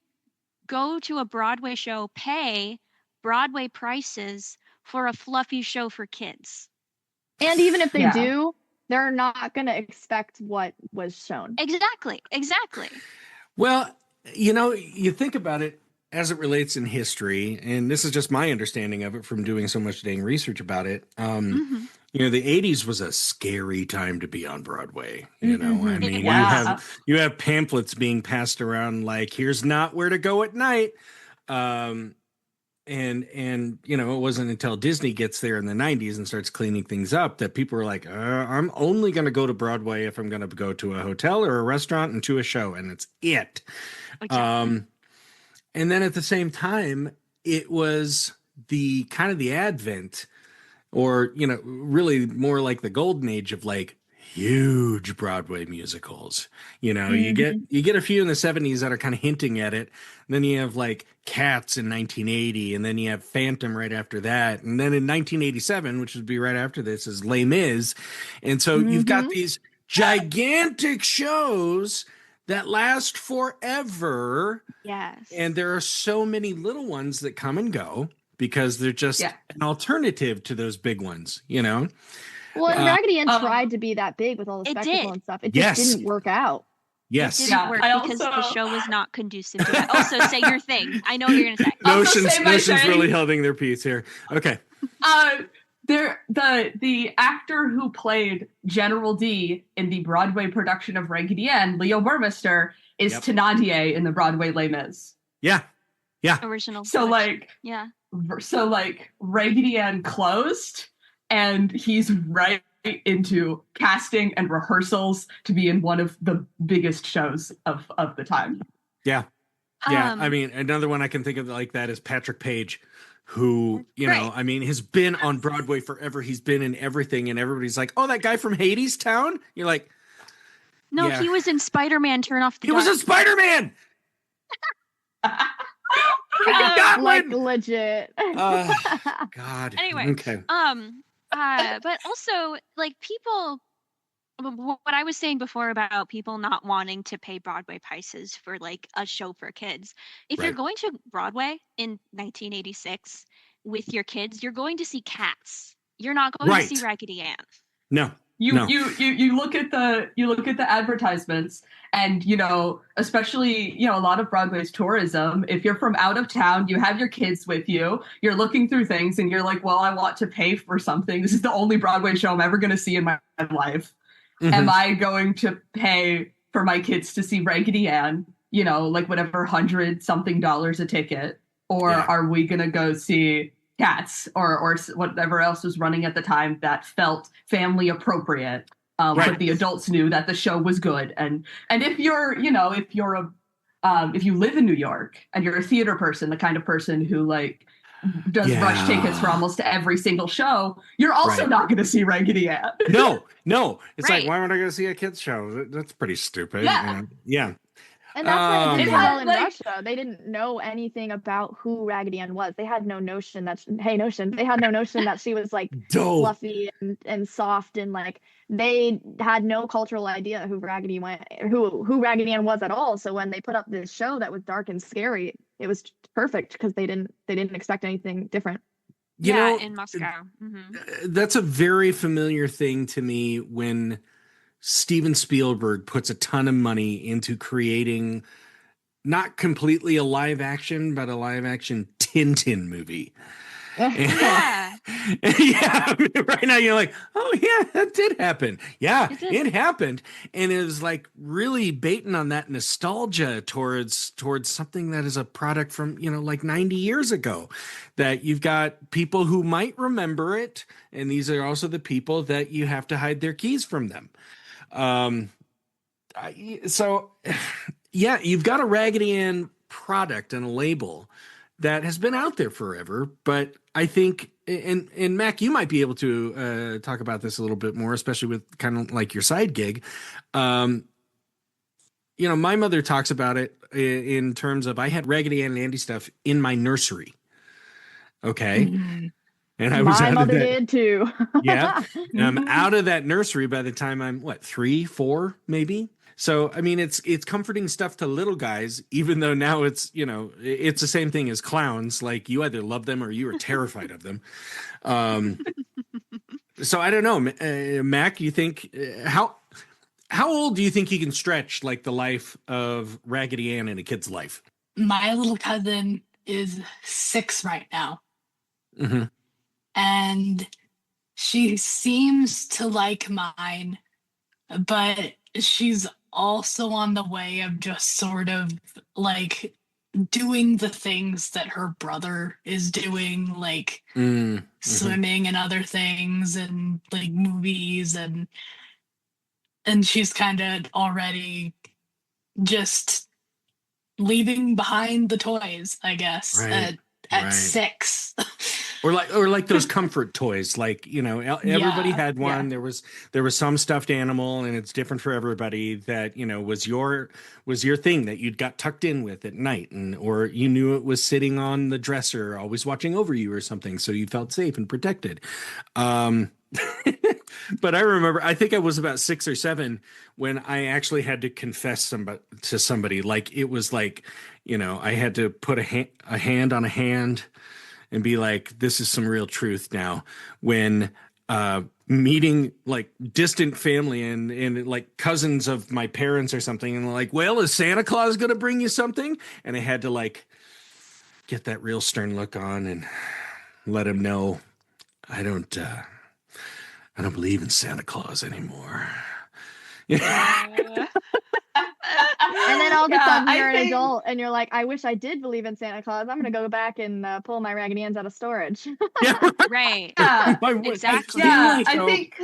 go to a Broadway show, pay Broadway prices for a fluffy show for kids. And even if they do, they're not going to expect what was shown. Exactly. Well, you think about it as it relates in history, and this is just my understanding of it from doing so much dang research about it. The 80s was a scary time to be on Broadway. I mean, you have pamphlets being passed around here's not where to go at night. And it wasn't until Disney gets there in the 90s and starts cleaning things up that people were like, I'm only going to go to Broadway if I'm going to go to a hotel or a restaurant and to a show, and it's it. Exactly. And then at the same time, it was the kind of the advent, or really more like the golden age of huge Broadway musicals. You get a few in the 70s that are kind of hinting at it. And then you have Cats in 1980, and then you have Phantom right after that. And then in 1987, which would be right after this, is Les Mis. And so you've got these gigantic shows that last forever. Yes. And there are so many little ones that come and go because they're just Yeah. an alternative to those big ones, you know? Well, and Raggedy Ann Um, tried to be that big with all the It spectacle did. and stuff. It Yes. just didn't work out. Yes. It didn't Yeah, work I because the also- show was not conducive to it. Also, say your thing. I know what you're going to say. Also Notions say my thing. really holding their peace here. Okay. The actor who played General D in the Broadway production of Raggedy Ann, Leo Burmester, is Yep. Thénardier in the Broadway Les Mis. Yeah. Original. So selection. like Raggedy Ann closed, and he's right into casting and rehearsals to be in one of the biggest shows of the time. Yeah. I mean, another one I can think of like that is Patrick Page, who, you know, Right. I mean, has been on Broadway forever. He's been in everything, and everybody's like, oh, that guy from Hades Town? You're like, No, yeah. he was in Spider-Man Turn Off the he was Dark. a Spider-Man! Freaking Goblin! Like legit. God. Anyway, Okay. but also like people, what I was saying before about people not wanting to pay Broadway prices for like a show for kids. If you're Right. going to Broadway in 1986 with your kids, you're going to see Cats. You're not going Right. to see Raggedy Ann. No. You No. you look at the advertisements, and you know, especially, you know, a lot of Broadway's tourism, if you're from out of town, you have your kids with you, you're looking through things and you're like, well, I want to pay for something. This is the only Broadway show I'm ever going to see in my life. Mhm. Am I going to pay for my kids to see Raggedy Ann, you know, like whatever $100-something a ticket, or Yeah. are we going to go see Cats or whatever else was running at the time that felt family appropriate, Right. but the adults knew that the show was good. And if you're, you know, if you live in New York and you're a theater person, the kind of person who like does Yeah. rush tickets for almost every single show, you're also Right. not going to see Raggedy Ann. No. It's Right. like, why would I go see a kid's show? That's pretty stupid. Yeah. Yeah. And that's why it did It so had, well in like- Russia. They didn't know anything about who Raggedy Ann was. They had no notion that they had no notion that she was like Dope. fluffy and soft, and like they had no cultural idea who Raggedy Ann was at all. So when they put up this show that was dark and scary, it was perfect because they didn't expect anything different. You yeah, know, in Moscow. Mhm. that's a very familiar thing to me when Steven Spielberg puts a ton of money into creating not completely a live action, but a live action Tintin movie. Yeah. Yeah, I mean, right now you're like, oh yeah, that did happen. Yeah, It did. it happened, and it was like really baiting on that nostalgia towards something that is a product from, you know, like 90 years ago. That you've got people who might remember it, and these are also the people that you have to hide their keys from them. So yeah, you've got a Raggedy Ann product and a label that has been out there forever, but I think, and Mac, you might be able to talk about this a little bit more, especially with kind of like your side gig. You know, my mother talks about it in terms of, I had Raggedy Ann and Andy stuff in my nursery. Okay. Mhm. And I was My out of mother that. did too. Yeah. And I'm out of that nursery by the time I'm 3, 4, maybe. So, I mean, it's comforting stuff to little guys, even though now it's, you know, it's the same thing as clowns. Like, you either love them or you are terrified of them. So I don't know, Mac, you think how old do you think you can stretch like the life of Raggedy Ann in a kid's life? My little cousin is 6 right now, Mm-hmm. and she seems to like mine, but she's also on the way of just sort of like doing the things that her brother is doing, like Mm-hmm. swimming and other things, and like movies, and she's kind of already just leaving behind the toys, I guess, Right, at right. 6. Or like those comfort toys, like, you know, everybody Yeah, had one. yeah. There was some stuffed animal, and it's different for everybody, that, you know, was your thing that you'd got tucked in with at night, and or you knew it was sitting on the dresser, always watching over you or something, so you felt safe and protected. But I remember, I think I was about 6 or 7 when I actually had to confess to somebody. Like, it was like, you know, I had to put a hand on a hand. and be like, this is some real truth now. When meeting like distant family and like cousins of my parents or something, and they're like, well, is Santa Claus going to bring you something? And I had to like get that real stern look on and let him know I don't believe in Santa Claus anymore. And then all of a sudden you're an think- adult and you're like, I wish I did believe in Santa Claus. I'm gonna go back and pull my Raggedy Anns out of storage. Yeah. Right. Yeah. Exactly. Yeah, So- I think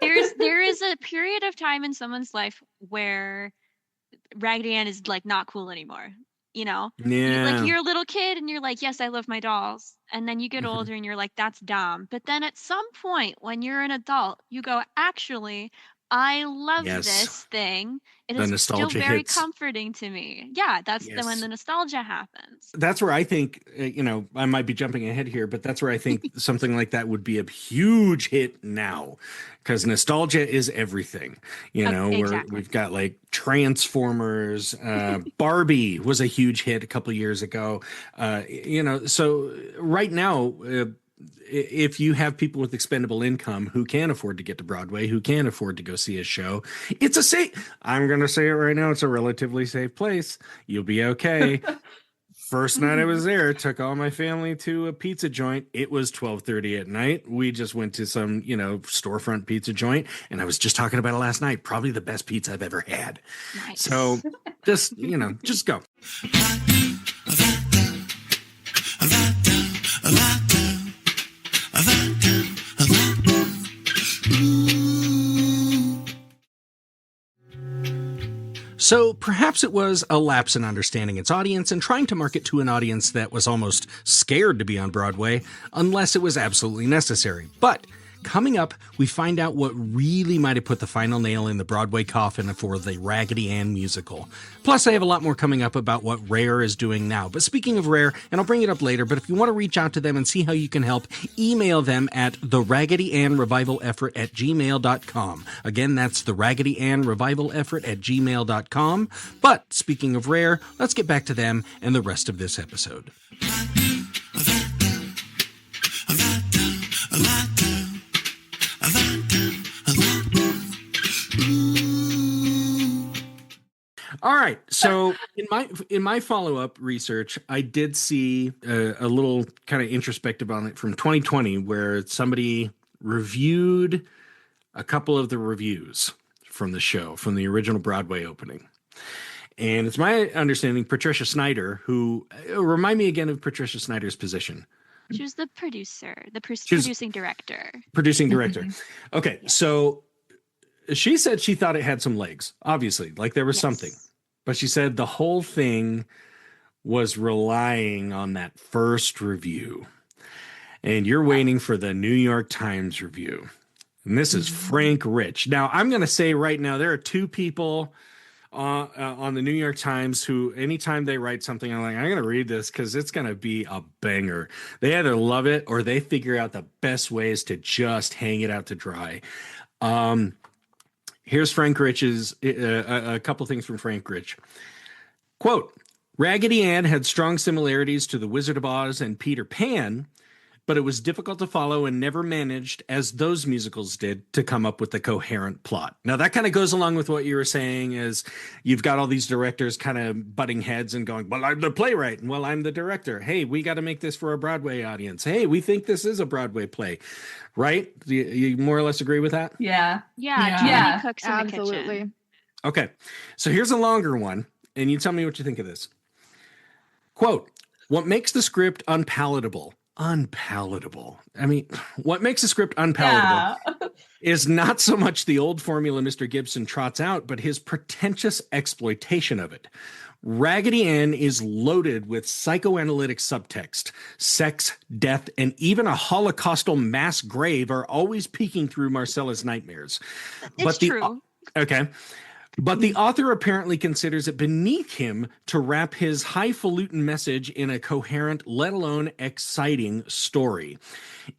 There is a period of time in someone's life where Raggedy Ann is like not cool anymore. You know, like you're a little kid and you're like, yes, I love my dolls. And then you get older and you're like, that's dumb. But then at some point when you're an adult, you go, actually, I love this thing. It The is still nostalgia very hits. comforting to me. Yeah, that's Yes. when the nostalgia happens. That's where I think, I might be jumping ahead here, but that's where I think something like that would be a huge hit now, because nostalgia is everything. Exactly. We've got like Transformers, Barbie was a huge hit a couple of years ago. So right now, if you have people with expendable income who can afford to get to Broadway, who can afford to go see a show, it's a safe, I'm going to say it right now, it's a relatively safe place. You'll be okay. First night I was there, took all my family to a pizza joint. It was 12:30 at night. We just went to some, storefront pizza joint, and I was just talking about it last night. Probably the best pizza I've ever had. Nice. So just go. So perhaps it was a lapse in understanding its audience and trying to market to an audience that was almost scared to be on Broadway unless it was absolutely necessary. But coming up, we find out what really might have put the final nail in the Broadway coffin for the Raggedy Ann musical. Plus, I have a lot more coming up about what Rare is doing now. But speaking of Rare, and I'll bring it up later, but if you want to reach out to them and see how you can help, email them at the Raggedy Ann Revival Effort at gmail.com. Again, that's the Raggedy Ann Revival Effort at gmail.com. But speaking of Rare, let's get back to them and the rest of this episode. All right. So in my follow-up research, I did see a little kind of introspective on it from 2020 where somebody reviewed a couple of the reviews from the show, from the original Broadway opening. And it's my understanding Patricia Snyder, who remind me again of Patricia Snyder's position. She was the producer, producing director. Producing director. Okay. So she said she thought it had some legs, obviously, like there was something. But she said the whole thing was relying on that first review. And you're waiting for the New York Times review. And this is Frank Rich. Now, I'm going to say right now, there are two people on the New York Times who, anytime they write something, I'm like, I'm going to read this because it's going to be a banger. They either love it or they figure out the best ways to just hang it out to dry. Here's Frank Rich's, a couple things from Frank Rich. Quote, Raggedy Ann had strong similarities to The Wizard of Oz and Peter Pan, but it was difficult to follow and never managed, as those musicals did, to come up with a coherent plot. Now, that kind of goes along with what you were saying, is you've got all these directors kind of butting heads and going, well, I'm the playwright, and well, I'm the director. Hey, we got to make this for a Broadway audience. Hey, we think this is a Broadway play. Right? Do you more or less agree with that? Yeah. Yeah. Too many cooks in the kitchen. Absolutely. Okay. So here's a longer one, and you tell me what you think of this. Quote, what makes the script unpalatable? I mean, what makes a script unpalatable is not so much the old formula Mr. Gibson trots out, but his pretentious exploitation of it. Raggedy Ann is loaded with psychoanalytic subtext. Sex, death, and even a holocaustal mass grave are always peeking through Marcella's nightmares. It's true. Okay. But the author apparently considers it beneath him to wrap his highfalutin message in a coherent, let alone exciting story.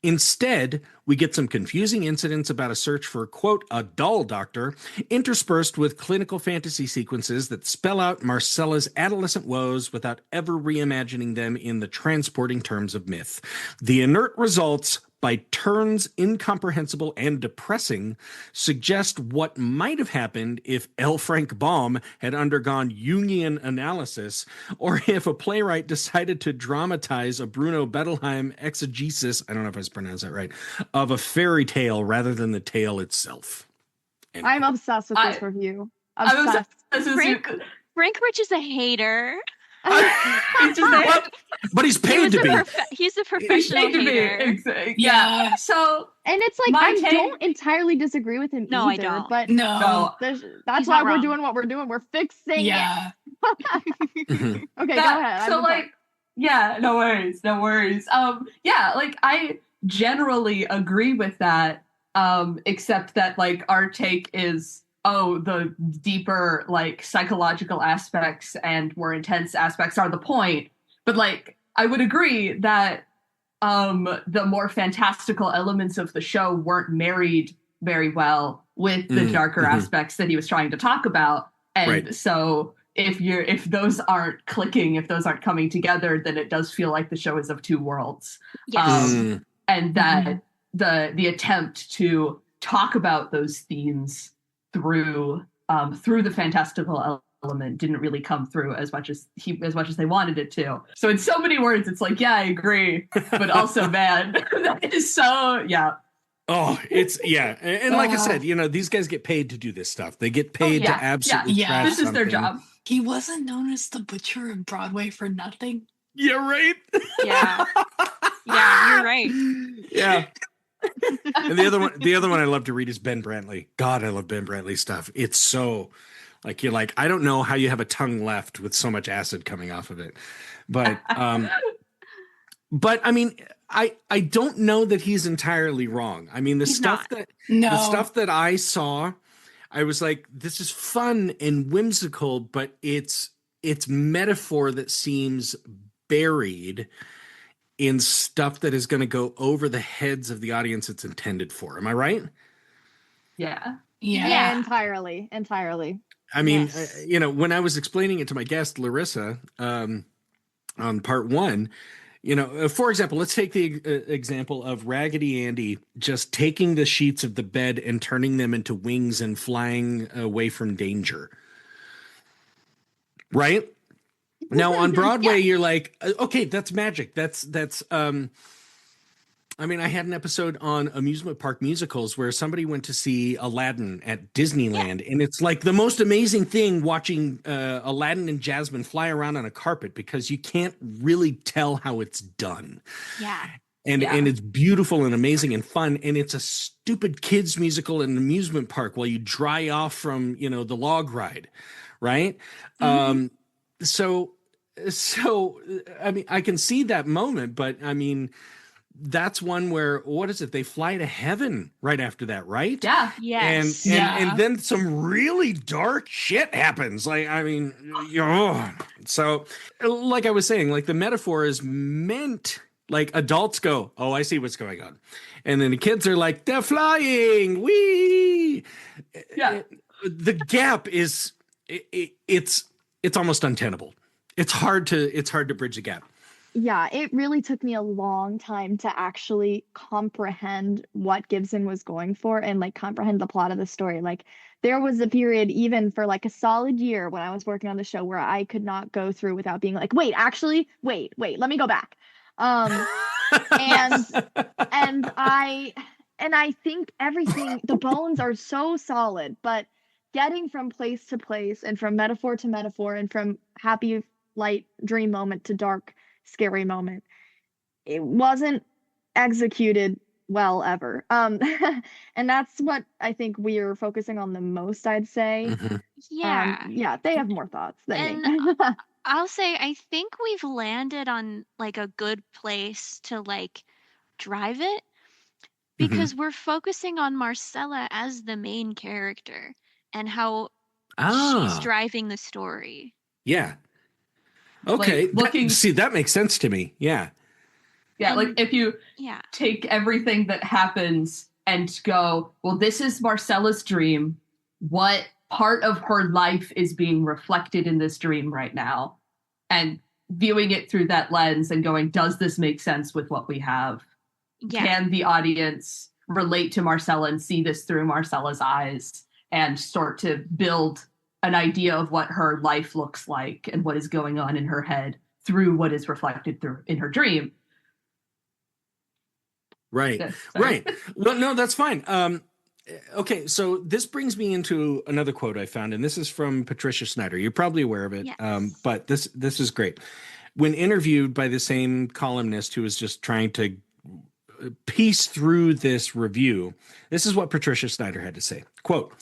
Instead, we get some confusing incidents about a search for, quote, a doll doctor, interspersed with clinical fantasy sequences that spell out Marcella's adolescent woes without ever reimagining them in the transporting terms of myth. The inert results, by turns incomprehensible and depressing, suggest what might have happened if L. Frank Baum had undergone Jungian analysis, or if a playwright decided to dramatize a Bruno Bettelheim exegesis, I don't know if I pronounced that right, of a fairy tale rather than the tale itself. I'm obsessed with this review. I'm Obsessed. Frank Rich is a hater. But he's paid to be. He's a professional hater. Yeah. So, and it's like I don't entirely disagree with him. No, either, I don't. But that's why we're doing what we're doing. We're fixing it. Okay, go ahead. So, no worries. Yeah, like I generally agree with that. Except that like our take is, the deeper like psychological aspects and more intense aspects are the point. But like I would agree that the more fantastical elements of the show weren't married very well with the darker aspects that he was trying to talk about. And so if those aren't clicking, if those aren't coming together, then it does feel like the show is of two worlds. Yes. And that the attempt to talk about those themes through the fantastical element didn't really come through as much as they wanted it to. So in so many words, it's like, yeah, I agree, but also, man, that is so, yeah. Oh, it's, yeah. And like I said, these guys get paid to do this stuff. They get paid to absolutely trash This is their job. He wasn't known as the Butcher of Broadway for nothing. Yeah, right? Yeah. Yeah, you're right. Yeah. And the other one I love to read is Ben Brantley. God, I love Ben Brantley stuff. It's so like, you're like, I don't know how you have a tongue left with so much acid coming off of it. But I mean, I don't know that he's entirely wrong. I mean, the stuff that I saw, I was like, this is fun and whimsical, but it's metaphor that seems buried in stuff that is going to go over the heads of the audience it's intended for. Am I right? Yeah. Entirely. I mean, when I was explaining it to my guest, Larissa, on part one, for example, let's take the example of Raggedy Andy just taking the sheets of the bed and turning them into wings and flying away from danger. Right? Now on Broadway, you're like, okay, that's magic. That's I mean, I had an episode on amusement park musicals where somebody went to see Aladdin at Disneyland, and it's like the most amazing thing watching Aladdin and Jasmine fly around on a carpet because you can't really tell how it's done. Yeah. And it's beautiful and amazing and fun, and it's a stupid kids musical in an amusement park while you dry off from, the log ride, right? So I mean, I can see that moment, but I mean, that's one where, what is it? They fly to heaven right after that, right? Yeah. Yes. And then some really dark shit happens. Like, I mean, so like I was saying, like the metaphor is meant, like adults go, oh, I see what's going on. And then the kids are like, they're flying. Wee. Yeah. The gap is, it's almost untenable. It's hard to bridge the gap. Yeah, it really took me a long time to actually comprehend what Gibson was going for and like comprehend the plot of the story. Like there was a period even for like a solid year when I was working on the show where I could not go through without being like, wait, let me go back. And I think everything, the bones are so solid, but getting from place to place and from metaphor to metaphor and from happy light dream moment to dark scary moment, it wasn't executed well ever. And that's what I think we're focusing on the most, I'd say. Yeah. They have more thoughts than me. I'll say I think we've landed on like a good place to like drive it because we're focusing on Marcella as the main character and how Ah, driving the story. yeah. Okay. looking that makes sense to me. Yeah. Yeah, And- like if you Yeah. take everything that happens and go, well, this is Marcella's dream. What part of her life is being reflected in this dream right now? And viewing it through that lens and going, does this make sense with what we have? Yeah. Can the audience relate to Marcella and see this through Marcella's eyes and start to build an idea of what her life looks like and what is going on in her head through what is reflected through in her dream? Right. Yeah, right. Well, no, that's fine. Okay, so this brings me into another quote I found, and this is from Patricia Snyder. You're probably aware of it, Yes. but this is great. When interviewed by the same columnist who was just trying to piece through this review, this is what Patricia Snyder had to say. Quote,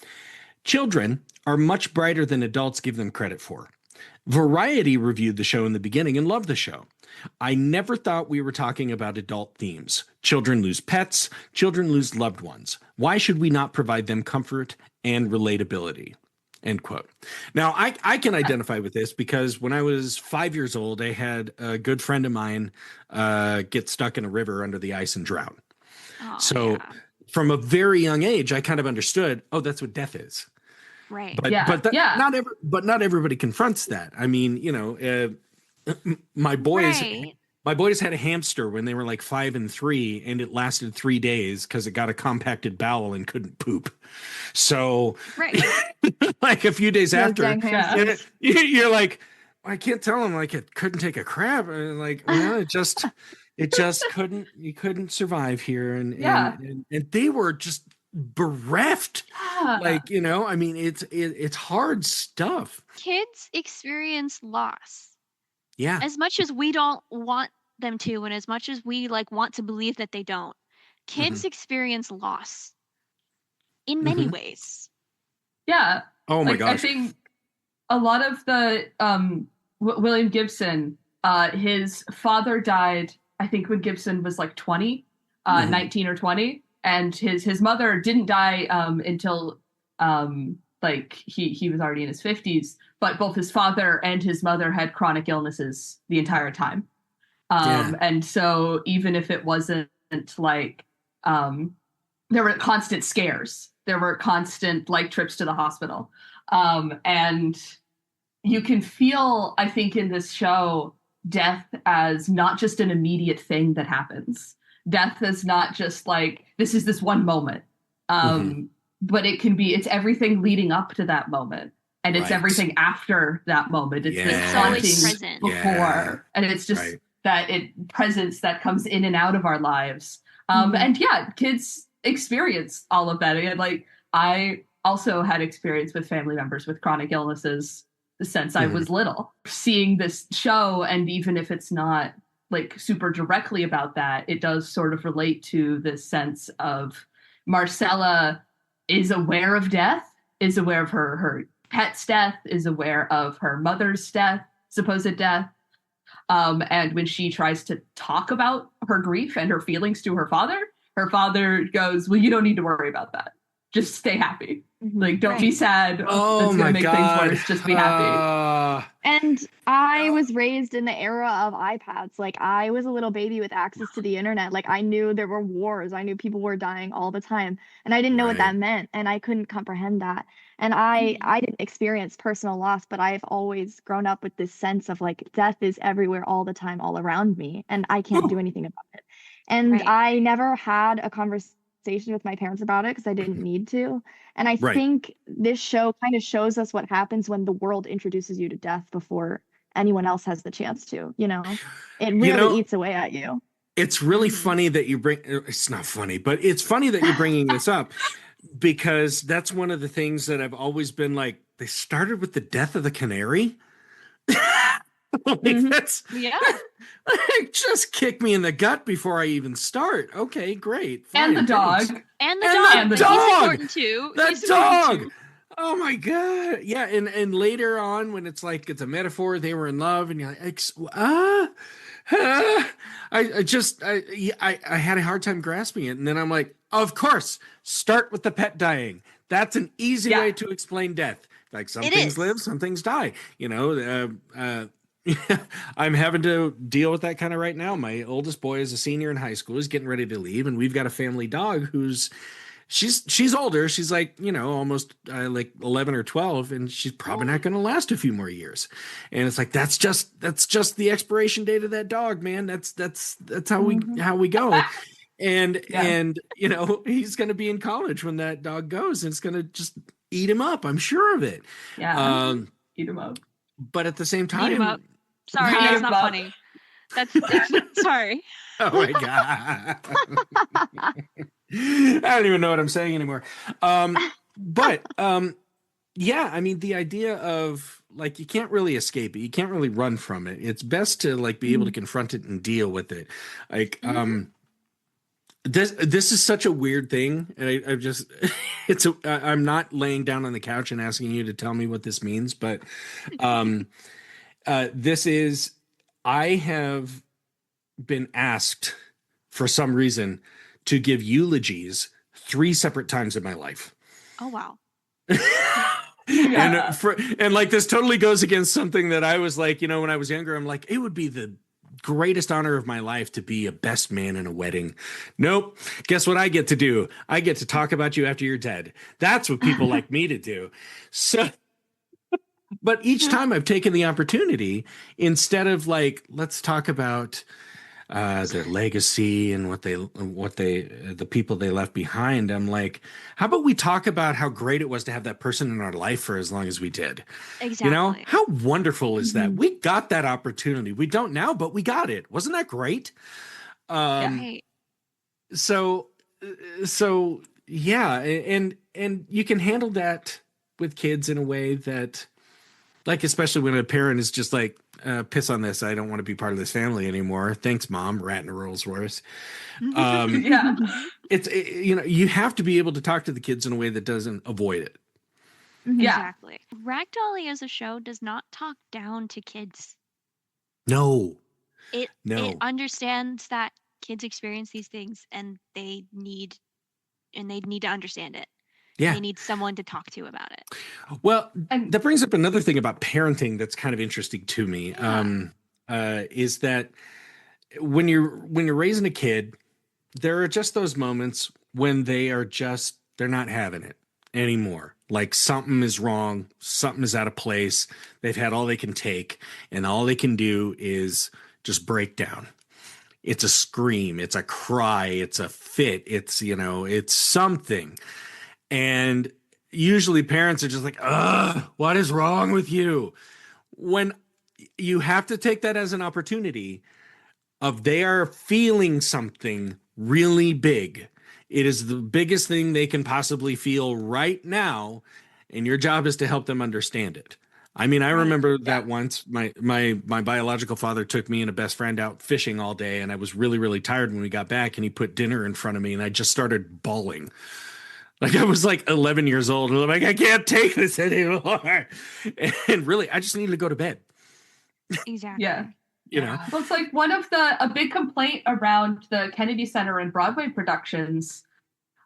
"Children are much brighter than adults give them credit for. Variety reviewed the show in the beginning and loved the show. I never thought we were talking about adult themes. Children lose pets, children lose loved ones. Why should we not provide them comfort and relatability?" End quote. Now, I can identify with this because when I was 5 years old, I had a good friend of mine get stuck in a river under the ice and drown. Oh, So yeah. from a very young age, I kind of understood, oh, that's what death is. Right. But Yeah, yeah. not everybody confronts that. I mean, my boys had a hamster when they were like 5 and 3, and it lasted 3 days because it got a compacted bowel and couldn't poop. So, Right. like a few days Those after, dang hamsters. you're like, I can't tell him like it couldn't take a crap. And like, well, it just couldn't. You couldn't survive here, and Yeah. and they were just bereft. Yeah. Like, I mean, it's hard stuff. Kids experience loss Yeah. as much as we don't want them to, and as much as we want to believe that they don't. Kids experience loss in many ways. Yeah. Oh my I gosh. think a lot of the William Gibson, his father died, I think when Gibson was like 20, 19 or 20. And his mother didn't die until he was already in his 50s. But both his father and his mother had chronic illnesses the entire time. And so even if it wasn't like there were constant scares, there were constant trips to the hospital. And you can feel, I think, in this show, death as not just an immediate thing that happens. Death is not just this is this one moment. But it's everything leading up to that moment. And it's everything after that moment. It's this always haunting present. before. And it's just that presence that comes in and out of our lives. And yeah, kids experience all of that. I also had experience with family members with chronic illnesses since I was little. Seeing this show, and even if it's not super directly about that, it does sort of relate to this sense of Marcella is aware of death, is aware of her pet's death, is aware of her mother's supposed death. And when she tries to talk about her grief and her feelings to her father goes, well, you don't need to worry about that. Just stay happy. Don't be sad. Oh, that's my gonna make God. things worse. Just be happy. And I was raised in the era of iPads. I was a little baby with access to the internet. I knew there were wars. I knew people were dying all the time. And I didn't know what that meant. And I couldn't comprehend that. And I didn't experience personal loss, but I've always grown up with this sense of death is everywhere all the time, all around me. And I can't do anything about it. And I never had a conversation with my parents about it because I didn't need to. And I think this show kind of shows us what happens when the world introduces you to death before anyone else has the chance to. It really eats away at you. It's really funny that you it's not funny, but it's funny that you're bringing this up, because that's one of the things that I've always been they started with the death of the canary. That's just kick me in the gut before I even start. Okay, great. Fine, and the dog. And the dog. The dog. He's important too. The dog. Oh my God. Yeah. And later on, when it's it's a metaphor, they were in love, and you're I had a hard time grasping it. And then I'm like, of course, start with the pet dying. That's an easy way to explain death. Like some It things is. live, some things die. I'm having to deal with that kind of right now. My oldest boy is a senior in high school. He's getting ready to leave, and we've got a family dog who's she's older. She's like, almost like 11 or 12, and she's probably not going to last a few more years. And it's like that's just the expiration date of that dog, man. That's how we go. And he's going to be in college when that dog goes, and it's going to just eat him up. I'm sure of it. Yeah. Eat him up. But at the same time, Eat him up. Sorry, Eat that's him not up. funny. That's sorry. oh my god. I don't even know what I'm saying anymore. Yeah, I mean, the idea of like, you can't really escape it. You can't really run from it. It's best to like be able to confront it and deal with it. Like, this is such a weird thing. And I've just, I'm not laying down on the couch and asking you to tell me what this means, but, I have been asked for some reason to give eulogies 3 separate times in my life. Oh wow. And like, this totally goes against something that I was like, when I was younger, I'm like, it would be the greatest honor of my life to be a best man in a wedding. Nope. Guess what I get to do? I get to talk about you after you're dead. That's what people like me to do. So, but each time I've taken the opportunity, instead of like, let's talk about their legacy and the people they left behind, I'm like, how about we talk about how great it was to have that person in our life for as long as we did? Exactly. How wonderful is that? We got that opportunity. We don't now, but we got it. Wasn't that great? Right. So yeah, and you can handle that with kids in a way that, like, especially when a parent is just like, piss on this, I don't want to be part of this family anymore. Thanks, Mom. Rat in a Rolls Royce. Yeah. You have to be able to talk to the kids in a way that doesn't avoid it. Yeah. Exactly. Ragdolly as a show does not talk down to kids. No. It understands that kids experience these things and they need to understand it. Yeah. They need someone to talk to about it. Well, and that brings up another thing about parenting that's kind of interesting to me. Is that when you're raising a kid, there are just those moments when they're not having it anymore. Like, something is wrong, something is out of place. They've had all they can take, and all they can do is just break down. It's a scream, it's a cry, it's a fit, it's something. And usually parents are just like, what is wrong with you? When you have to take that as an opportunity of, they are feeling something really big. It is the biggest thing they can possibly feel right now. And your job is to help them understand it. I mean, I remember that once my biological father took me and a best friend out fishing all day. And I was really, really tired when we got back, and he put dinner in front of me, and I just started bawling. Like, I was like 11 years old, and I'm like, I can't take this anymore. And really, I just needed to go to bed. Exactly. Yeah. Well, it's like a big complaint around the Kennedy Center and Broadway productions,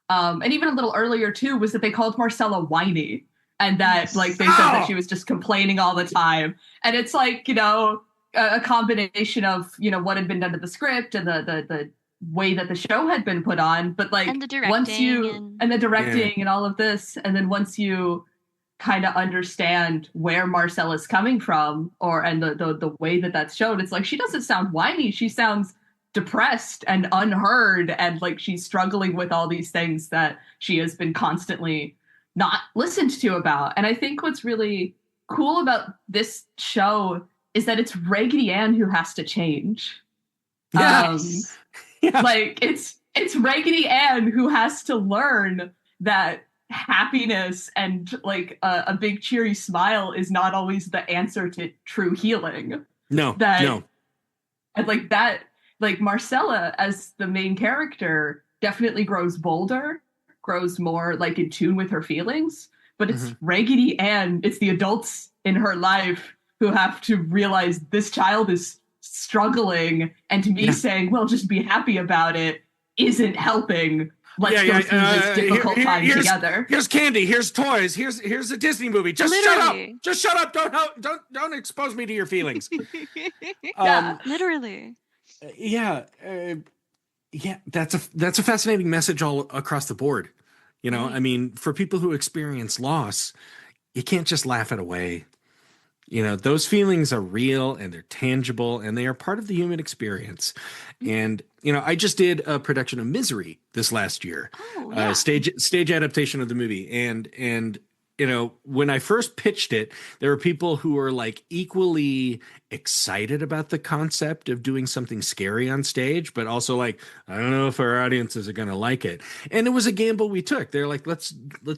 and even a little earlier too, was that they called Marcella whiny, and that they said that she was just complaining all the time. And it's like, a combination of, what had been done to the script and the way that the show had been put on, but like, and the directing and the directing and all of this, and then once you kind of understand where Marcella's coming from, and the way that that's shown, it's like, she doesn't sound whiny, she sounds depressed and unheard, and like she's struggling with all these things that she has been constantly not listened to about. And I think what's really cool about this show is that it's Raggedy Ann who has to change. Yes. Like, it's Raggedy Ann who has to learn that happiness and like a big cheery smile is not always the answer to true healing. No. And like that, like, Marcella as the main character definitely grows bolder, grows more like in tune with her feelings, but it's Raggedy Ann, it's the adults in her life who have to realize this child is struggling, and to me saying, well, just be happy about it, isn't helping. let's go through this difficult time here's, together. Here's candy. Here's toys. Here's a Disney movie. Just Literally. shut up. Don't expose me to your feelings. Yeah. Literally. Yeah. That's a fascinating message all across the board. You know, Right. I mean, for people who experience loss, you can't just laugh it away. You know, those feelings are real and they're tangible and they are part of the human experience. And, you know, I just did a production of Misery this last year, Oh, yeah. stage adaptation of the movie. And, you know, when I first pitched it, there were people who were like equally excited about the concept of doing something scary on stage, but also like, I don't know if our audiences are going to like it. And it was a gamble we took. They're like, let's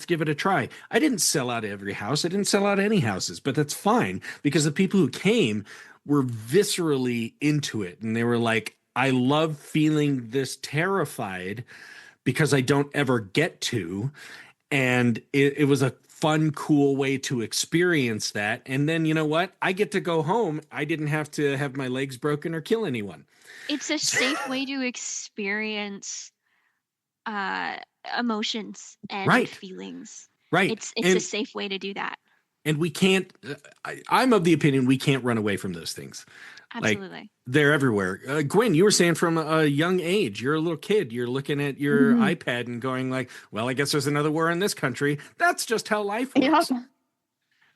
give it a try. I didn't sell out every house. I didn't sell out any houses, but that's fine because the people who came were viscerally into it. And they were like, I love feeling this terrified because I don't ever get to. And it was a fun, cool way to experience that. And then, you know what? I get to go home. I didn't have to have my legs broken or kill anyone. It's a safe way to experience emotions and Right. feelings. Right. It's a safe way to do that. And we can't, I'm of the opinion we can't run away from those things. Absolutely. Like, they're everywhere. Gwen, you were saying from a young age, you're a little kid, you're looking at your iPad and going like, well, I guess there's another war in this country. That's just how life works. Yep.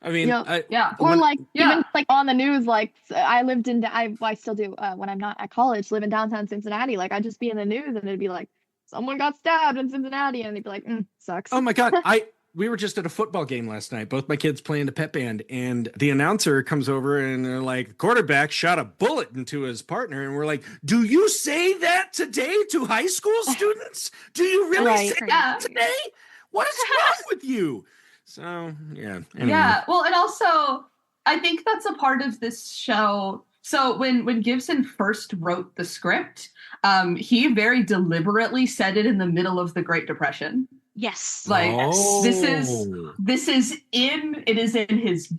I mean, Yep. Or even like on the news, like I still do when I'm not at college, live in downtown Cincinnati. Like I'd just be in the news and it'd be like, someone got stabbed in Cincinnati, and they'd be like, sucks. oh my God. We were just at a football game last night, both my kids playing the pep band, and the announcer comes over and they're like, quarterback shot a bullet into his partner. And we're like, do you say that today to high school students? Do you really say that today? What is wrong with you? So, yeah. Anyway. Yeah. Well, and also, I think that's a part of this show. So when Gibson first wrote the script, he very deliberately set it in the middle of the Great Depression. Yes. Like this is in his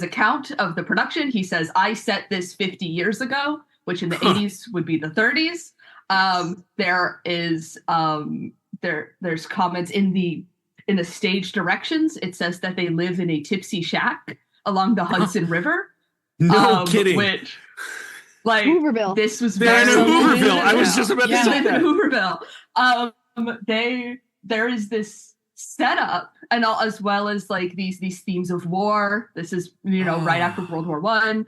account of the production. He says, I set this 50 years ago, which in the 80s would be the 30s. There is there's comments in the stage directions. It says that they live in a tipsy shack along the Hudson River. No kidding. Which, like, Hooverville. This was they're very in Hooverville. I was just about to say that. Hooverville. There is this setup, and as well as like these themes of war. This is right after World War One.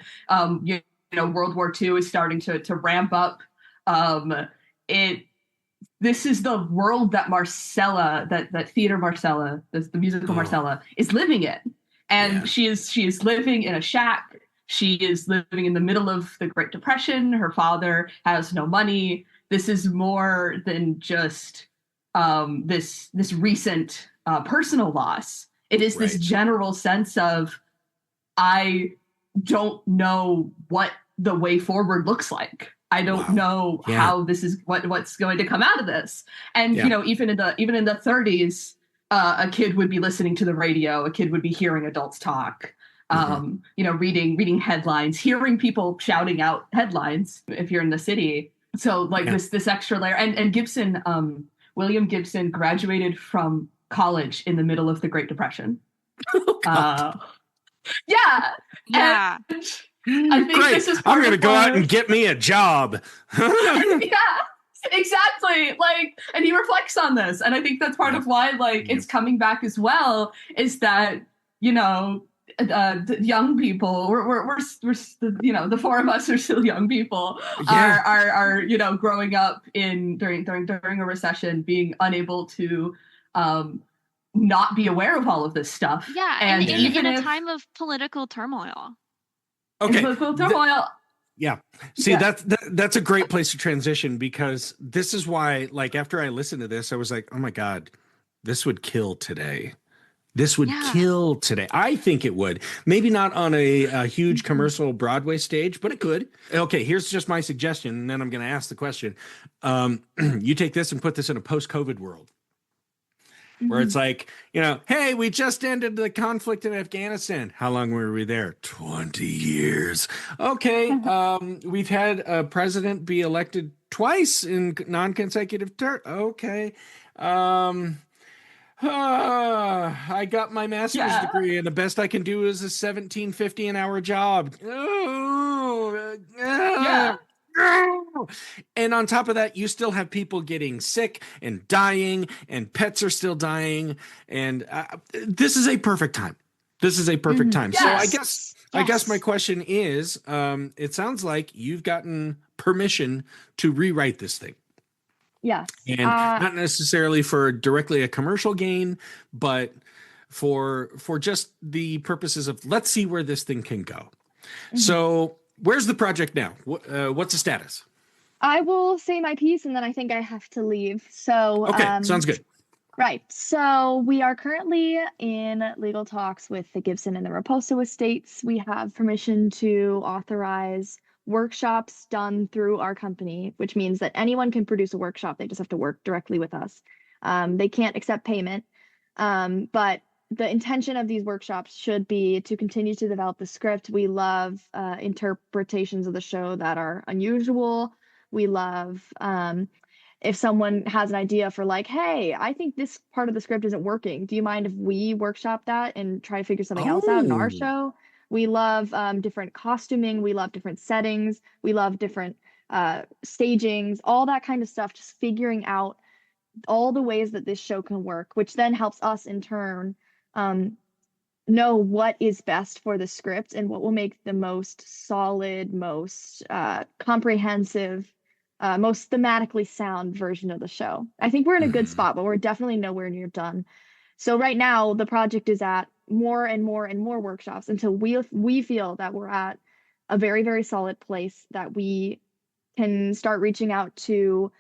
World War II is starting to ramp up. This is the world that Marcella, that theater Marcella, the musical Marcella, is living in, and she is living in a shack. She is living in the middle of the Great Depression. Her father has no money. This is more than just this recent personal loss. It is this general sense of, I don't know what the way forward looks like. I don't know how this is what's going to come out of this. And even in the 30s, a kid would be listening to the radio. A kid would be hearing adults talk. Reading headlines, hearing people shouting out headlines if you're in the city. So this extra layer. And Gibson, William Gibson graduated from college in the middle of the Great Depression. Yeah. I think this is I'm going to go out and get me a job. Yeah, exactly. Like, and he reflects on this. And I think that's part of why, it's coming back as well, is that, the young people, we're the four of us are still young people, are growing up during a recession, being unable to not be aware of all of this stuff. Yeah, and even in a time of political turmoil. Okay. Yeah. See, that's a great place to transition, because this is why, after I listened to this, I was like, oh my God, this would kill today. This would kill today. I think it would. Maybe not on a huge commercial Broadway stage, but it could. Okay, here's just my suggestion, and then I'm going to ask the question. You take this and put this in a post-COVID world, where it's like, hey, we just ended the conflict in Afghanistan. How long were we there? 20 years. Okay, we've had a president be elected twice in non-consecutive terms. Okay. Um, I got my master's degree, and the best I can do is a $17.50 an hour job. Yeah. And on top of that, you still have people getting sick and dying, and pets are still dying. And this is a perfect time. This is a perfect time. So I Yes. guess my question is, it sounds like you've gotten permission to rewrite this thing. Yes. And not necessarily for directly a commercial gain, but for just the purposes of let's see where this thing can go. So where's the project now? What's the status? I will say my piece and then I think I have to leave. So Okay, sounds good. Right. So we are currently in legal talks with the Gibson and the Raposo estates. We have permission to authorize workshops done through our company, which means that anyone can produce a workshop. They just have to work directly with us. They can't accept payment. But the intention of these workshops should be to continue to develop the script. We love interpretations of the show that are unusual. We love if someone has an idea for like, hey, I think this part of the script isn't working. Do you mind if we workshop that and try to figure something else out in our show? We love different costuming. We love different settings. We love different stagings, all that kind of stuff, just figuring out all the ways that this show can work, which then helps us in turn know what is best for the script and what will make the most solid, most comprehensive, most thematically sound version of the show. I think we're in a good spot, but we're definitely nowhere near done. So right now the project is at more and more and more workshops until we feel that we're at a very, very solid place that we can start reaching out to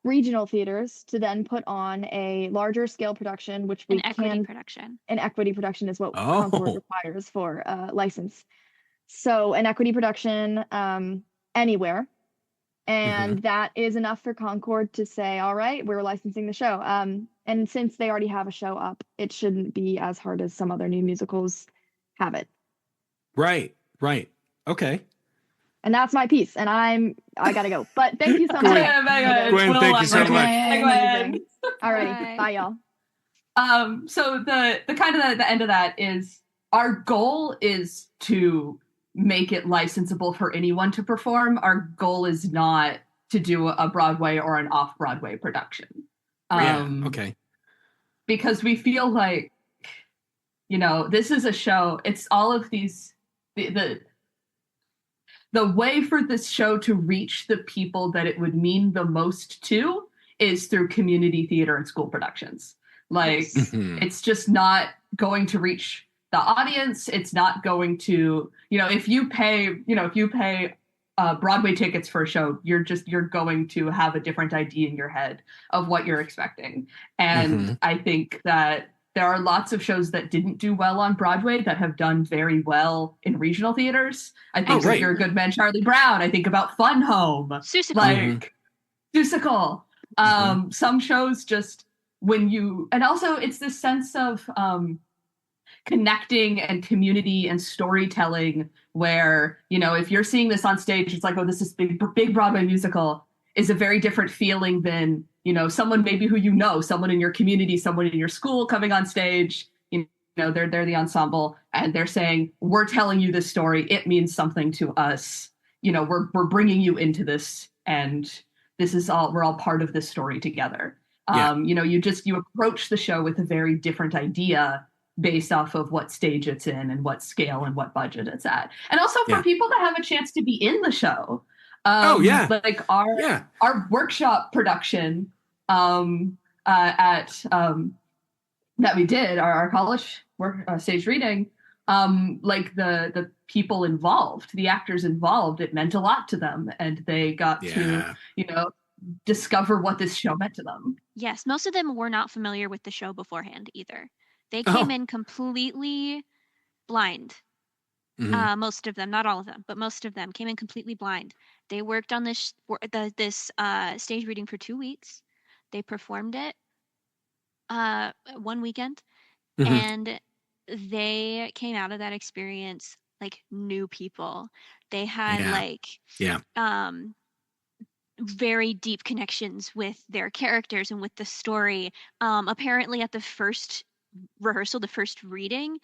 regional theaters to then put on a larger scale production, which we An equity production. An equity production is what Concord requires for license. So an equity production anywhere. And that is enough for Concord to say, all right, we're licensing the show. And since they already have a show up, it shouldn't be as hard as some other new musicals have it. Right. Okay. And that's my piece. And I gotta go. But thank you so much. Gwen, thank you so much. Amazing. Alrighty, bye y'all. So the kind of the end of that is our goal is to make it licensable for anyone to perform. Our goal is not to do a Broadway or an off-Broadway production. Okay. Because we feel like, this is a show. It's all of these, the way for this show to reach the people that it would mean the most to is through community theater and school productions. Like, it's just not going to reach the audience. It's not going to, if you pay Broadway tickets for a show, you're going to have a different idea in your head of what you're expecting. And I think that there are lots of shows that didn't do well on Broadway that have done very well in regional theaters. I think of Your Good Man, Charlie Brown. I think about Fun Home. Seussical. Seussical. Some shows just and also it's this sense of connecting and community and storytelling where, if you're seeing this on stage, it's like, oh, this is big Broadway musical is a very different feeling than, someone maybe who someone in your community, someone in your school coming on stage, they're the ensemble and they're saying, we're telling you this story. It means something to us. We're bringing you into this and we're all part of this story together. Yeah. You approach the show with a very different idea based off of what stage it's in and what scale and what budget it's at. And also for people to have a chance to be in the show. Like our workshop production that we did, our college stage reading, like the people involved, the actors involved, it meant a lot to them. And they got to, discover what this show meant to them. Yes, most of them were not familiar with the show beforehand either. They came in completely blind. Most of them, not all of them, but most of them came in completely blind. They worked on this stage reading for 2 weeks. They performed it one weekend, and they came out of that experience like new people. They had very deep connections with their characters and with the story. Apparently at the first rehearsal, the first reading,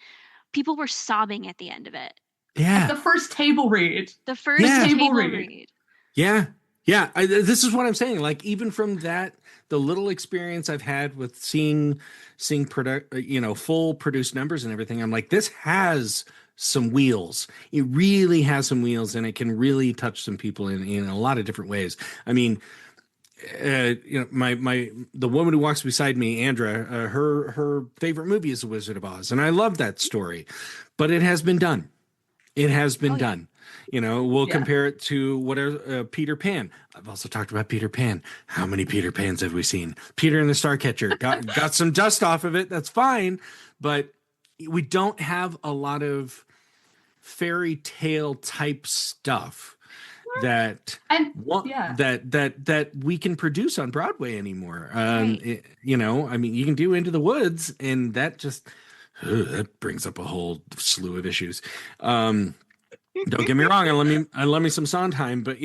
people were sobbing at the end of it. Yeah. The first table read. The first Yeah. table Table read. read. Yeah. Yeah. This is what I'm saying. Like, even from that, the little experience I've had with seeing full produced numbers and everything, I'm like, this has some wheels. It really has some wheels, and it can really touch some people in a lot of different ways. I mean, the woman who walks beside me, Andra, her favorite movie is The Wizard of Oz, and I love that story, but it has been done. It has been done. We'll compare it to whatever Peter Pan. I've also talked about Peter Pan. How many Peter Pans have we seen? Peter and the Starcatcher got some dust off of it. That's fine, but we don't have a lot of fairy tale type stuff that we can produce on Broadway anymore. Right. I mean, you can do Into the Woods, and that just that brings up a whole slew of issues. Don't get me wrong, I love me some Sondheim, but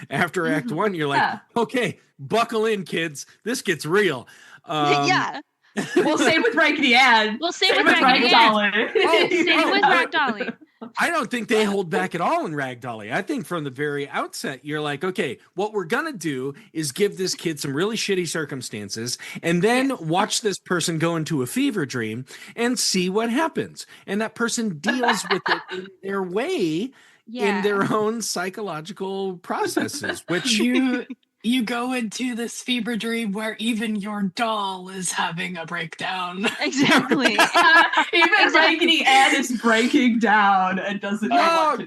after Act 1, you're like, okay, buckle in, kids. This gets real. Yeah. Well, same with Raggedy Ann. Well, same with Raggedy Ann. Same with Rag Dolly. I don't think they hold back at all in Rag Dolly. I think from the very outset, you're like, okay, what we're going to do is give this kid some really shitty circumstances and then watch this person go into a fever dream and see what happens. And that person deals with it in their way, in their own psychological processes, which you go into this fever dream where even your doll is having a breakdown. Exactly. Even Raggedy Ann is breaking down and doesn't know what to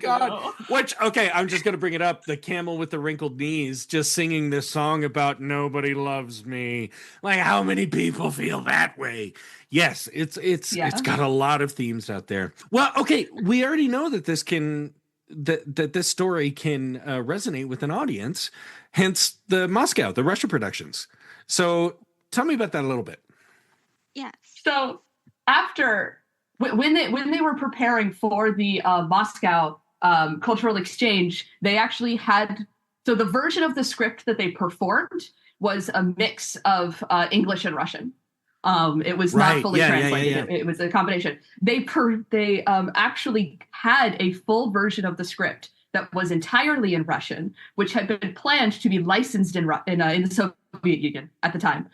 do. Which, okay, I'm just going to bring it up. The camel with the wrinkled knees just singing this song about nobody loves me. Like, how many people feel that way? Yes, it's got a lot of themes out there. Well, okay, we already know that this story can resonate with an audience, hence the Russia productions. So tell me about that a little bit. Yes. So after, when they were preparing for the Moscow cultural exchange, they actually had, so the version of the script that they performed was a mix of English and Russian. It was not fully translated. It was a combination. They actually had a full version of the script that was entirely in Russian, which had been planned to be licensed in the Soviet Union at the time.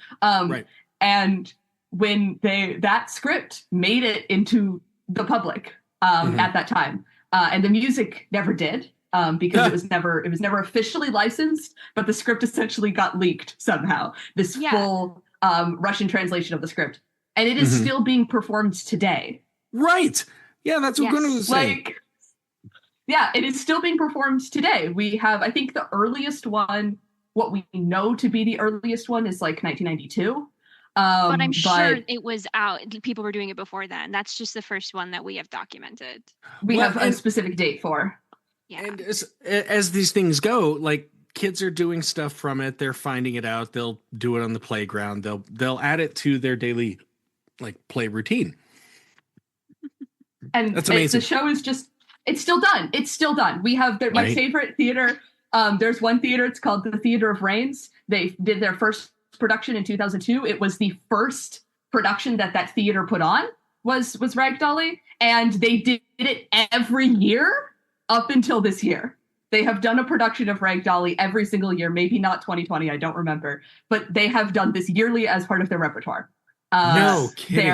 And when that script made it into the public at that time, and the music never did, because it was never officially licensed, but the script essentially got leaked somehow. This full Russian translation of the script, and it is still being performed today. Right. Yeah, that's what I'm going to say. It is still being performed today. We have, I think, the earliest one. What we know to be the earliest one is like 1992. But I'm sure it was out. People were doing it before then. That's just the first one that we have documented. We have a specific date for. Yeah. And as these things go, like, kids are doing stuff from it. They're finding it out. They'll do it on the playground. They'll add it to their daily play routine. And that's amazing. The show is just, it's still done. It's still done. We have my favorite theater. There's one theater. It's called the Theater of Rains. They did their first production in 2002. It was the first production that theater put on was Rag Dolly. And they did it every year up until this year. They have done a production of Rag Dolly every single year, maybe not 2020, I don't remember, but they have done this yearly as part of their repertoire. No kidding.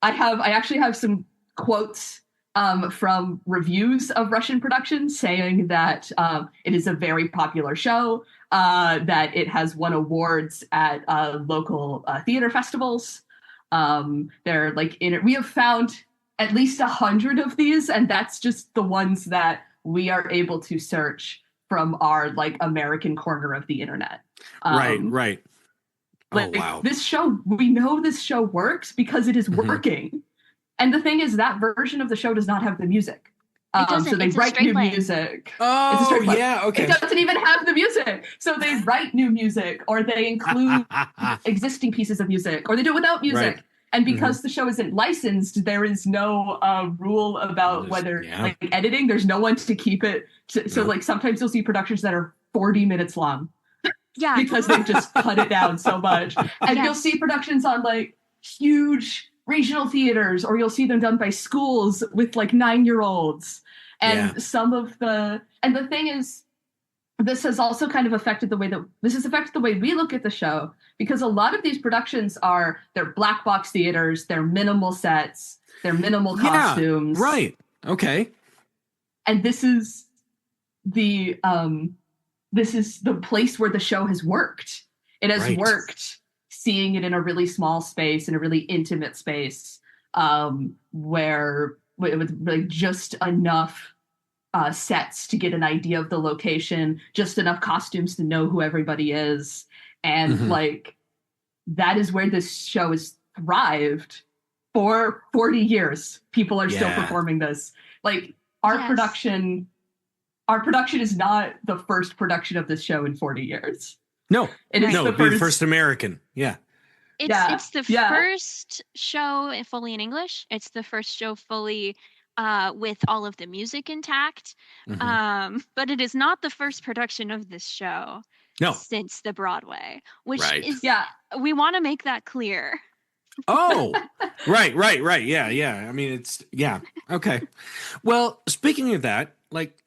I actually have some quotes from reviews of Russian productions saying that it is a very popular show, that it has won awards at local theater festivals. They're we have found at least 100 of these, and that's just the ones that we are able to search from our American corner of the internet. Right. Oh, wow. This show, we know this show works because it is working. And the thing is, that version of the show does not have the music. So they write new music. Oh, it's a straight play. Yeah, okay. It doesn't even have the music. So they write new music, or they include existing pieces of music, or they do it without music. Right. And because the show isn't licensed, there is no rule about whether editing. There's no one to keep it. So sometimes you'll see productions that are 40 minutes long Yeah. because they've just cut it down so much. And Yes. you'll see productions on like huge regional theaters, or you'll see them done by schools with like 9-year-olds. And and the thing is, this has also kind of affected the way we look at the show, because a lot of these productions they're black box theaters, they're minimal sets, they're minimal costumes. Right. Okay. And this is the place where the show has worked. It has worked seeing it in a really small space, in a really intimate space, where it was like just enough sets to get an idea of the location, just enough costumes to know who everybody is. And like, that is where this show has thrived for 40 years. People are still performing this. Like, our production is not the first production of this show in 40 years. No, it is the first American. Yeah. It's the first show fully in English. It's the first show fully with all of the music intact. But it is not the first production of this show since the Broadway, which is, we want to make that clear. Oh, right. Yeah. I mean, okay. Well, speaking of that, like,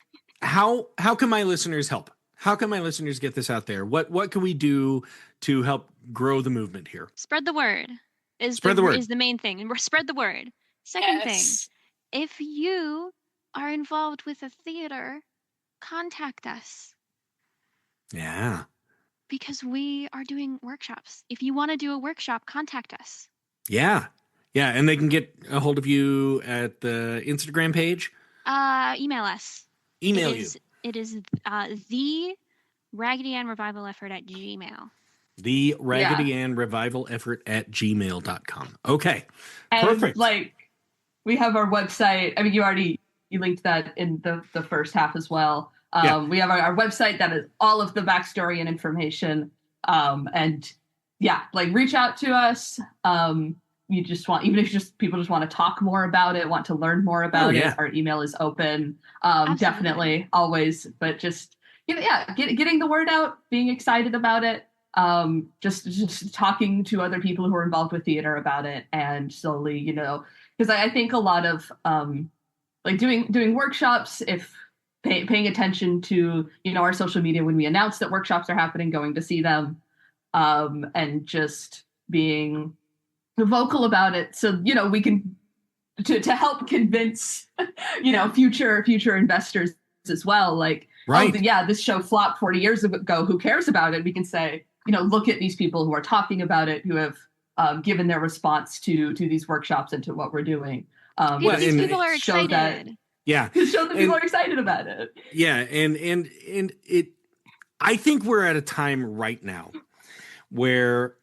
how can my listeners help? How can my listeners get this out there? What can we do to help grow the movement here? Spread the word is the main thing. And spread the word. Second thing, if you are involved with a theater, contact us. Yeah. Because we are doing workshops. If you want to do a workshop, contact us. Yeah. Yeah. And they can get a hold of you at the Instagram page? Email us. Email It is the Raggedy Ann Revival Effort at Gmail. The Raggedy Ann Revival Effort at gmail.com. Okay. And perfect. Like, we have our website. I mean, you linked that in the first half as well. We have our website that is all of the backstory and information. And like, reach out to us. You just want, even if people just want to talk more about it, want to learn more about it, our email is open. Definitely, always. But just getting the word out, being excited about it, just talking to other people who are involved with theater about it, and slowly, because I think a lot of like doing workshops, if paying attention to our social media when we announce that workshops are happening, going to see them, and just being vocal about it, so we can to help convince future investors as well, like, this show flopped 40 years ago, who cares about it? We can say, look at these people who are talking about it, who have given their response to these workshops and to what we're doing. These people are excited. Show that people are excited about it. Yeah, and it, I think we're at a time right now where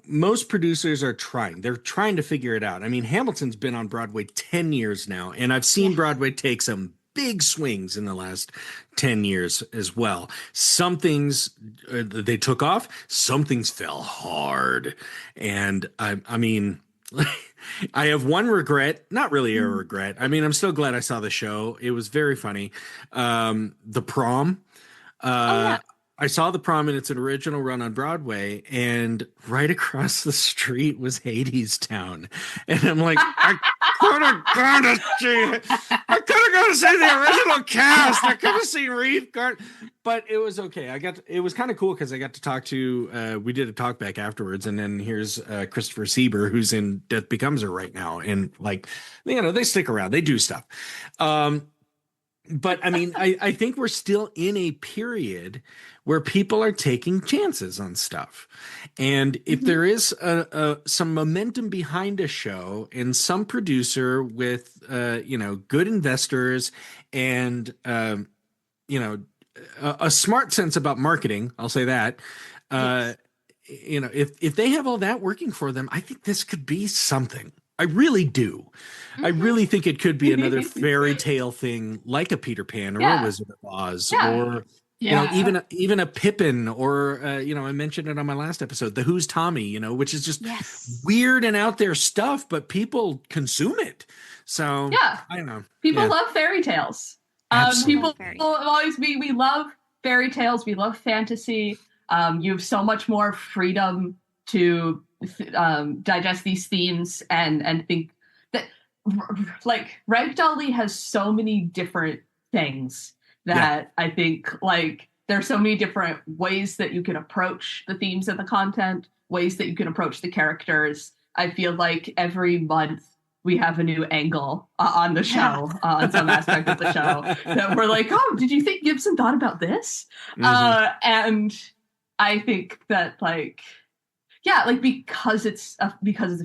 most producers are trying to figure it out. I mean, Hamilton's been on Broadway 10 years now, and I've seen Broadway take some big swings in the last 10 years as well. Some things they took off, some things fell hard. And I mean, I have one regret, not really a regret. I mean, I'm still glad I saw the show. It was very funny. The Prom. I saw The Prom in its original run on Broadway, and right across the street was Hadestown. And I'm like, I could have gone to see the original cast. I could have seen Reeve Gardner, but it was okay. It was kind of cool because I got to talk to, we did a talk back afterwards, and then here's Christopher Sieber, who's in Death Becomes Her right now. And like, they stick around, they do stuff. But I mean, I think we're still in a period where people are taking chances on stuff. And if there is some momentum behind a show and some producer with, good investors and, a smart sense about marketing, I'll say that, if they have all that working for them, I think this could be something. I really do. I really think it could be another fairy tale thing, like a Peter Pan or a Wizard of Oz, or even a Pippin, or I mentioned it on my last episode, the Who's Tommy, which is just weird and out there stuff, but people consume it. So I don't know. People love fairy tales. People always we love fairy tales. We love fantasy. You have so much more freedom to digest these themes and think that, like, Rag Dolly has so many different things that I think, like, there's so many different ways that you can approach the themes and the content, ways that you can approach the characters. I feel like every month we have a new angle on the show, on some aspect of the show, that we're like, oh, did you think Gibson thought about this? And I think that, like, because it's a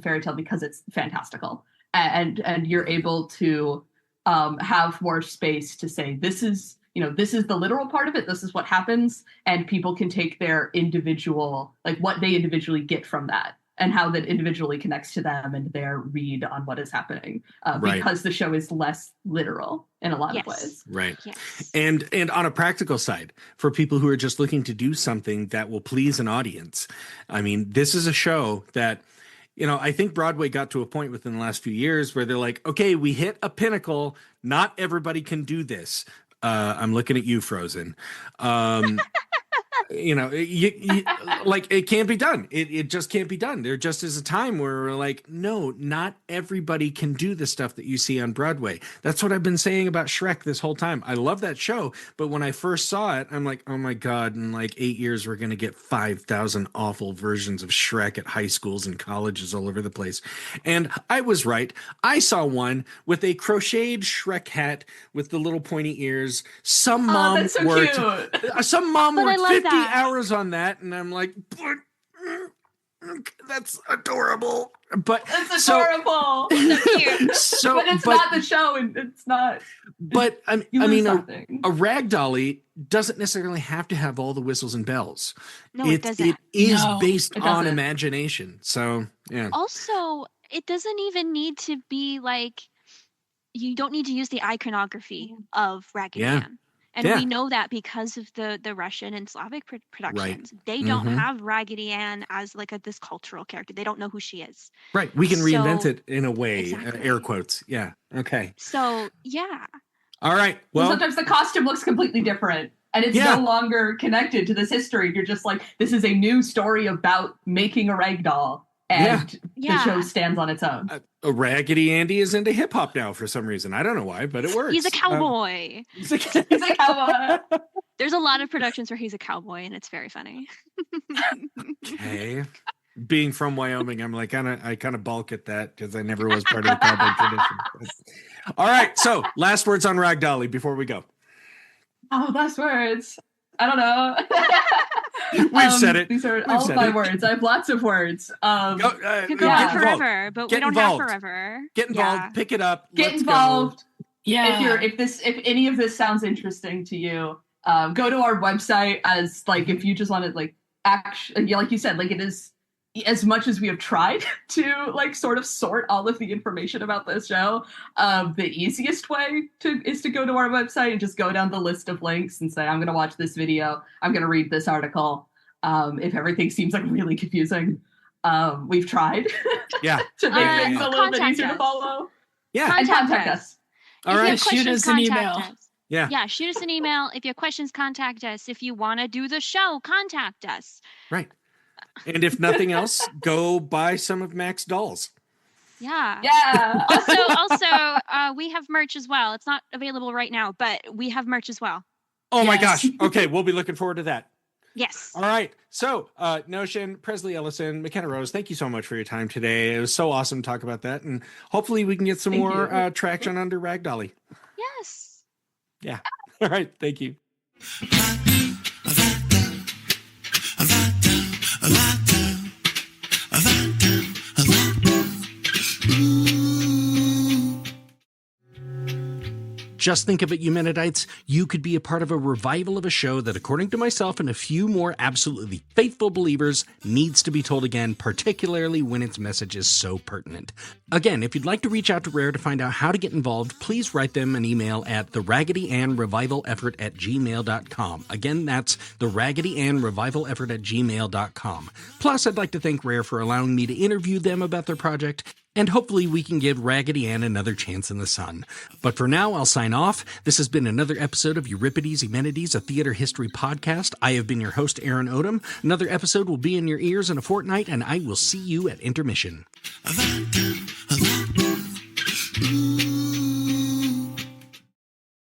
fairy tale, because it's fantastical, and you're able to have more space to say, this is the literal part of it, this is what happens, and people can take their individual, like, what they individually get from that and how that individually connects to them and their read on what is happening, because the show is less literal in a lot of ways. Right. Yes. And on a practical side, for people who are just looking to do something that will please an audience, I mean, this is a show that, I think Broadway got to a point within the last few years where they're like, okay, we hit a pinnacle. Not everybody can do this. I'm looking at you, Frozen. Like, it can't be done. It just can't be done. There just is a time where we're like, no, not everybody can do the stuff that you see on Broadway. That's what I've been saying about Shrek this whole time. I love that show, but when I first saw it, I'm like, oh my God, in like 8 years, we're going to get 5,000 awful versions of Shrek at high schools and colleges all over the place. And I was right. I saw one with a crocheted Shrek hat with the little pointy ears. Some mom that's so worked. cute. Some mom But I worked love 50 that. hours on that, and I'm like, that's adorable. But It's adorable. So cute. So, but it's not the show, and it's not. But I You lose mean, something. a rag dolly doesn't necessarily have to have all the whistles and bells. No, it doesn't. It is No, based it on doesn't. imagination. So yeah. Also, it doesn't even need to be like, you don't need to use the iconography of Raggedy Yeah. Ann. And Yeah. we know that because of the Russian and Slavic productions. They don't Mhm. have Raggedy Ann as like this cultural character. They don't know who she is. Right. We can reinvent So- it in a way. Exactly. Air quotes. Yeah. Okay. So, yeah. All right. And Well, sometimes the costume looks completely different, and it's Yeah. no longer connected to this history. You're just like, this is a new story about making a rag doll, and the Yeah. show stands on its own. a Raggedy Andy is into hip hop now for some reason. I don't know why, but it works. He's a cowboy. He's a He's a cowboy. There's a lot of productions where he's a cowboy, and it's very funny. Okay. Being from Wyoming, I'm like, I kind of balk at that because I never was part of the cowboy tradition. But- All right. So, last words on Rag Dolly before we go. Oh, last words. I don't know. We've said it. These are We've all of said my it. words. I have lots of words. Go, You could go Yeah. on get involved. forever, but Get we don't involved. have forever. Get involved. Yeah. Pick it up. Get Let's involved. Yeah. If any of this sounds interesting to you, go to our website. As like, if you just want to like like you said, like, it is, as much as we have tried to like sort of sort all of the information about this show, the easiest way is to go to our website and just go down the list of links and say, I'm going to watch this video, I'm going to read this article. If everything seems like really confusing, we've tried Yeah. to make Yeah. things a little bit Contact easier to us. follow. Yeah. And contact us. All If you right. have Shoot questions, us an contact email. us. Yeah. Yeah, shoot us an email. If you have questions, contact us. If you want to do the show, contact us. Right. And if nothing else, go buy some of Mac's dolls. Yeah. Yeah. Also, we have merch as well. It's not available right now, but we have merch as well. Oh my Yes. gosh. Okay. We'll be looking forward to that. Yes. All right. So, Notion, Presley Ellison, McKenna Rose, thank you so much for your time today. It was so awesome to talk about that. And hopefully we can get some Thank more you. traction under Rag Dolly. Yes. Yeah. All right. Thank you. Just think of it, Eumenidites. You could be a part of a revival of a show that, according to myself and a few more absolutely faithful believers, needs to be told again, particularly when its message is so pertinent. Again, if you'd like to reach out to Rare to find out how to get involved, please write them an email at the Raggedy Ann Revival Effort at gmail.com. Again, that's the Raggedy Ann Revival Effort at gmail.com. Plus, I'd like to thank Rare for allowing me to interview them about their project. And hopefully we can give Raggedy Ann another chance in the sun. But for now, I'll sign off. This has been another episode of Euripides Eumenides, a theater history podcast. I have been your host, Aaron Odom. Another episode will be in your ears in a fortnight, and I will see you at intermission. That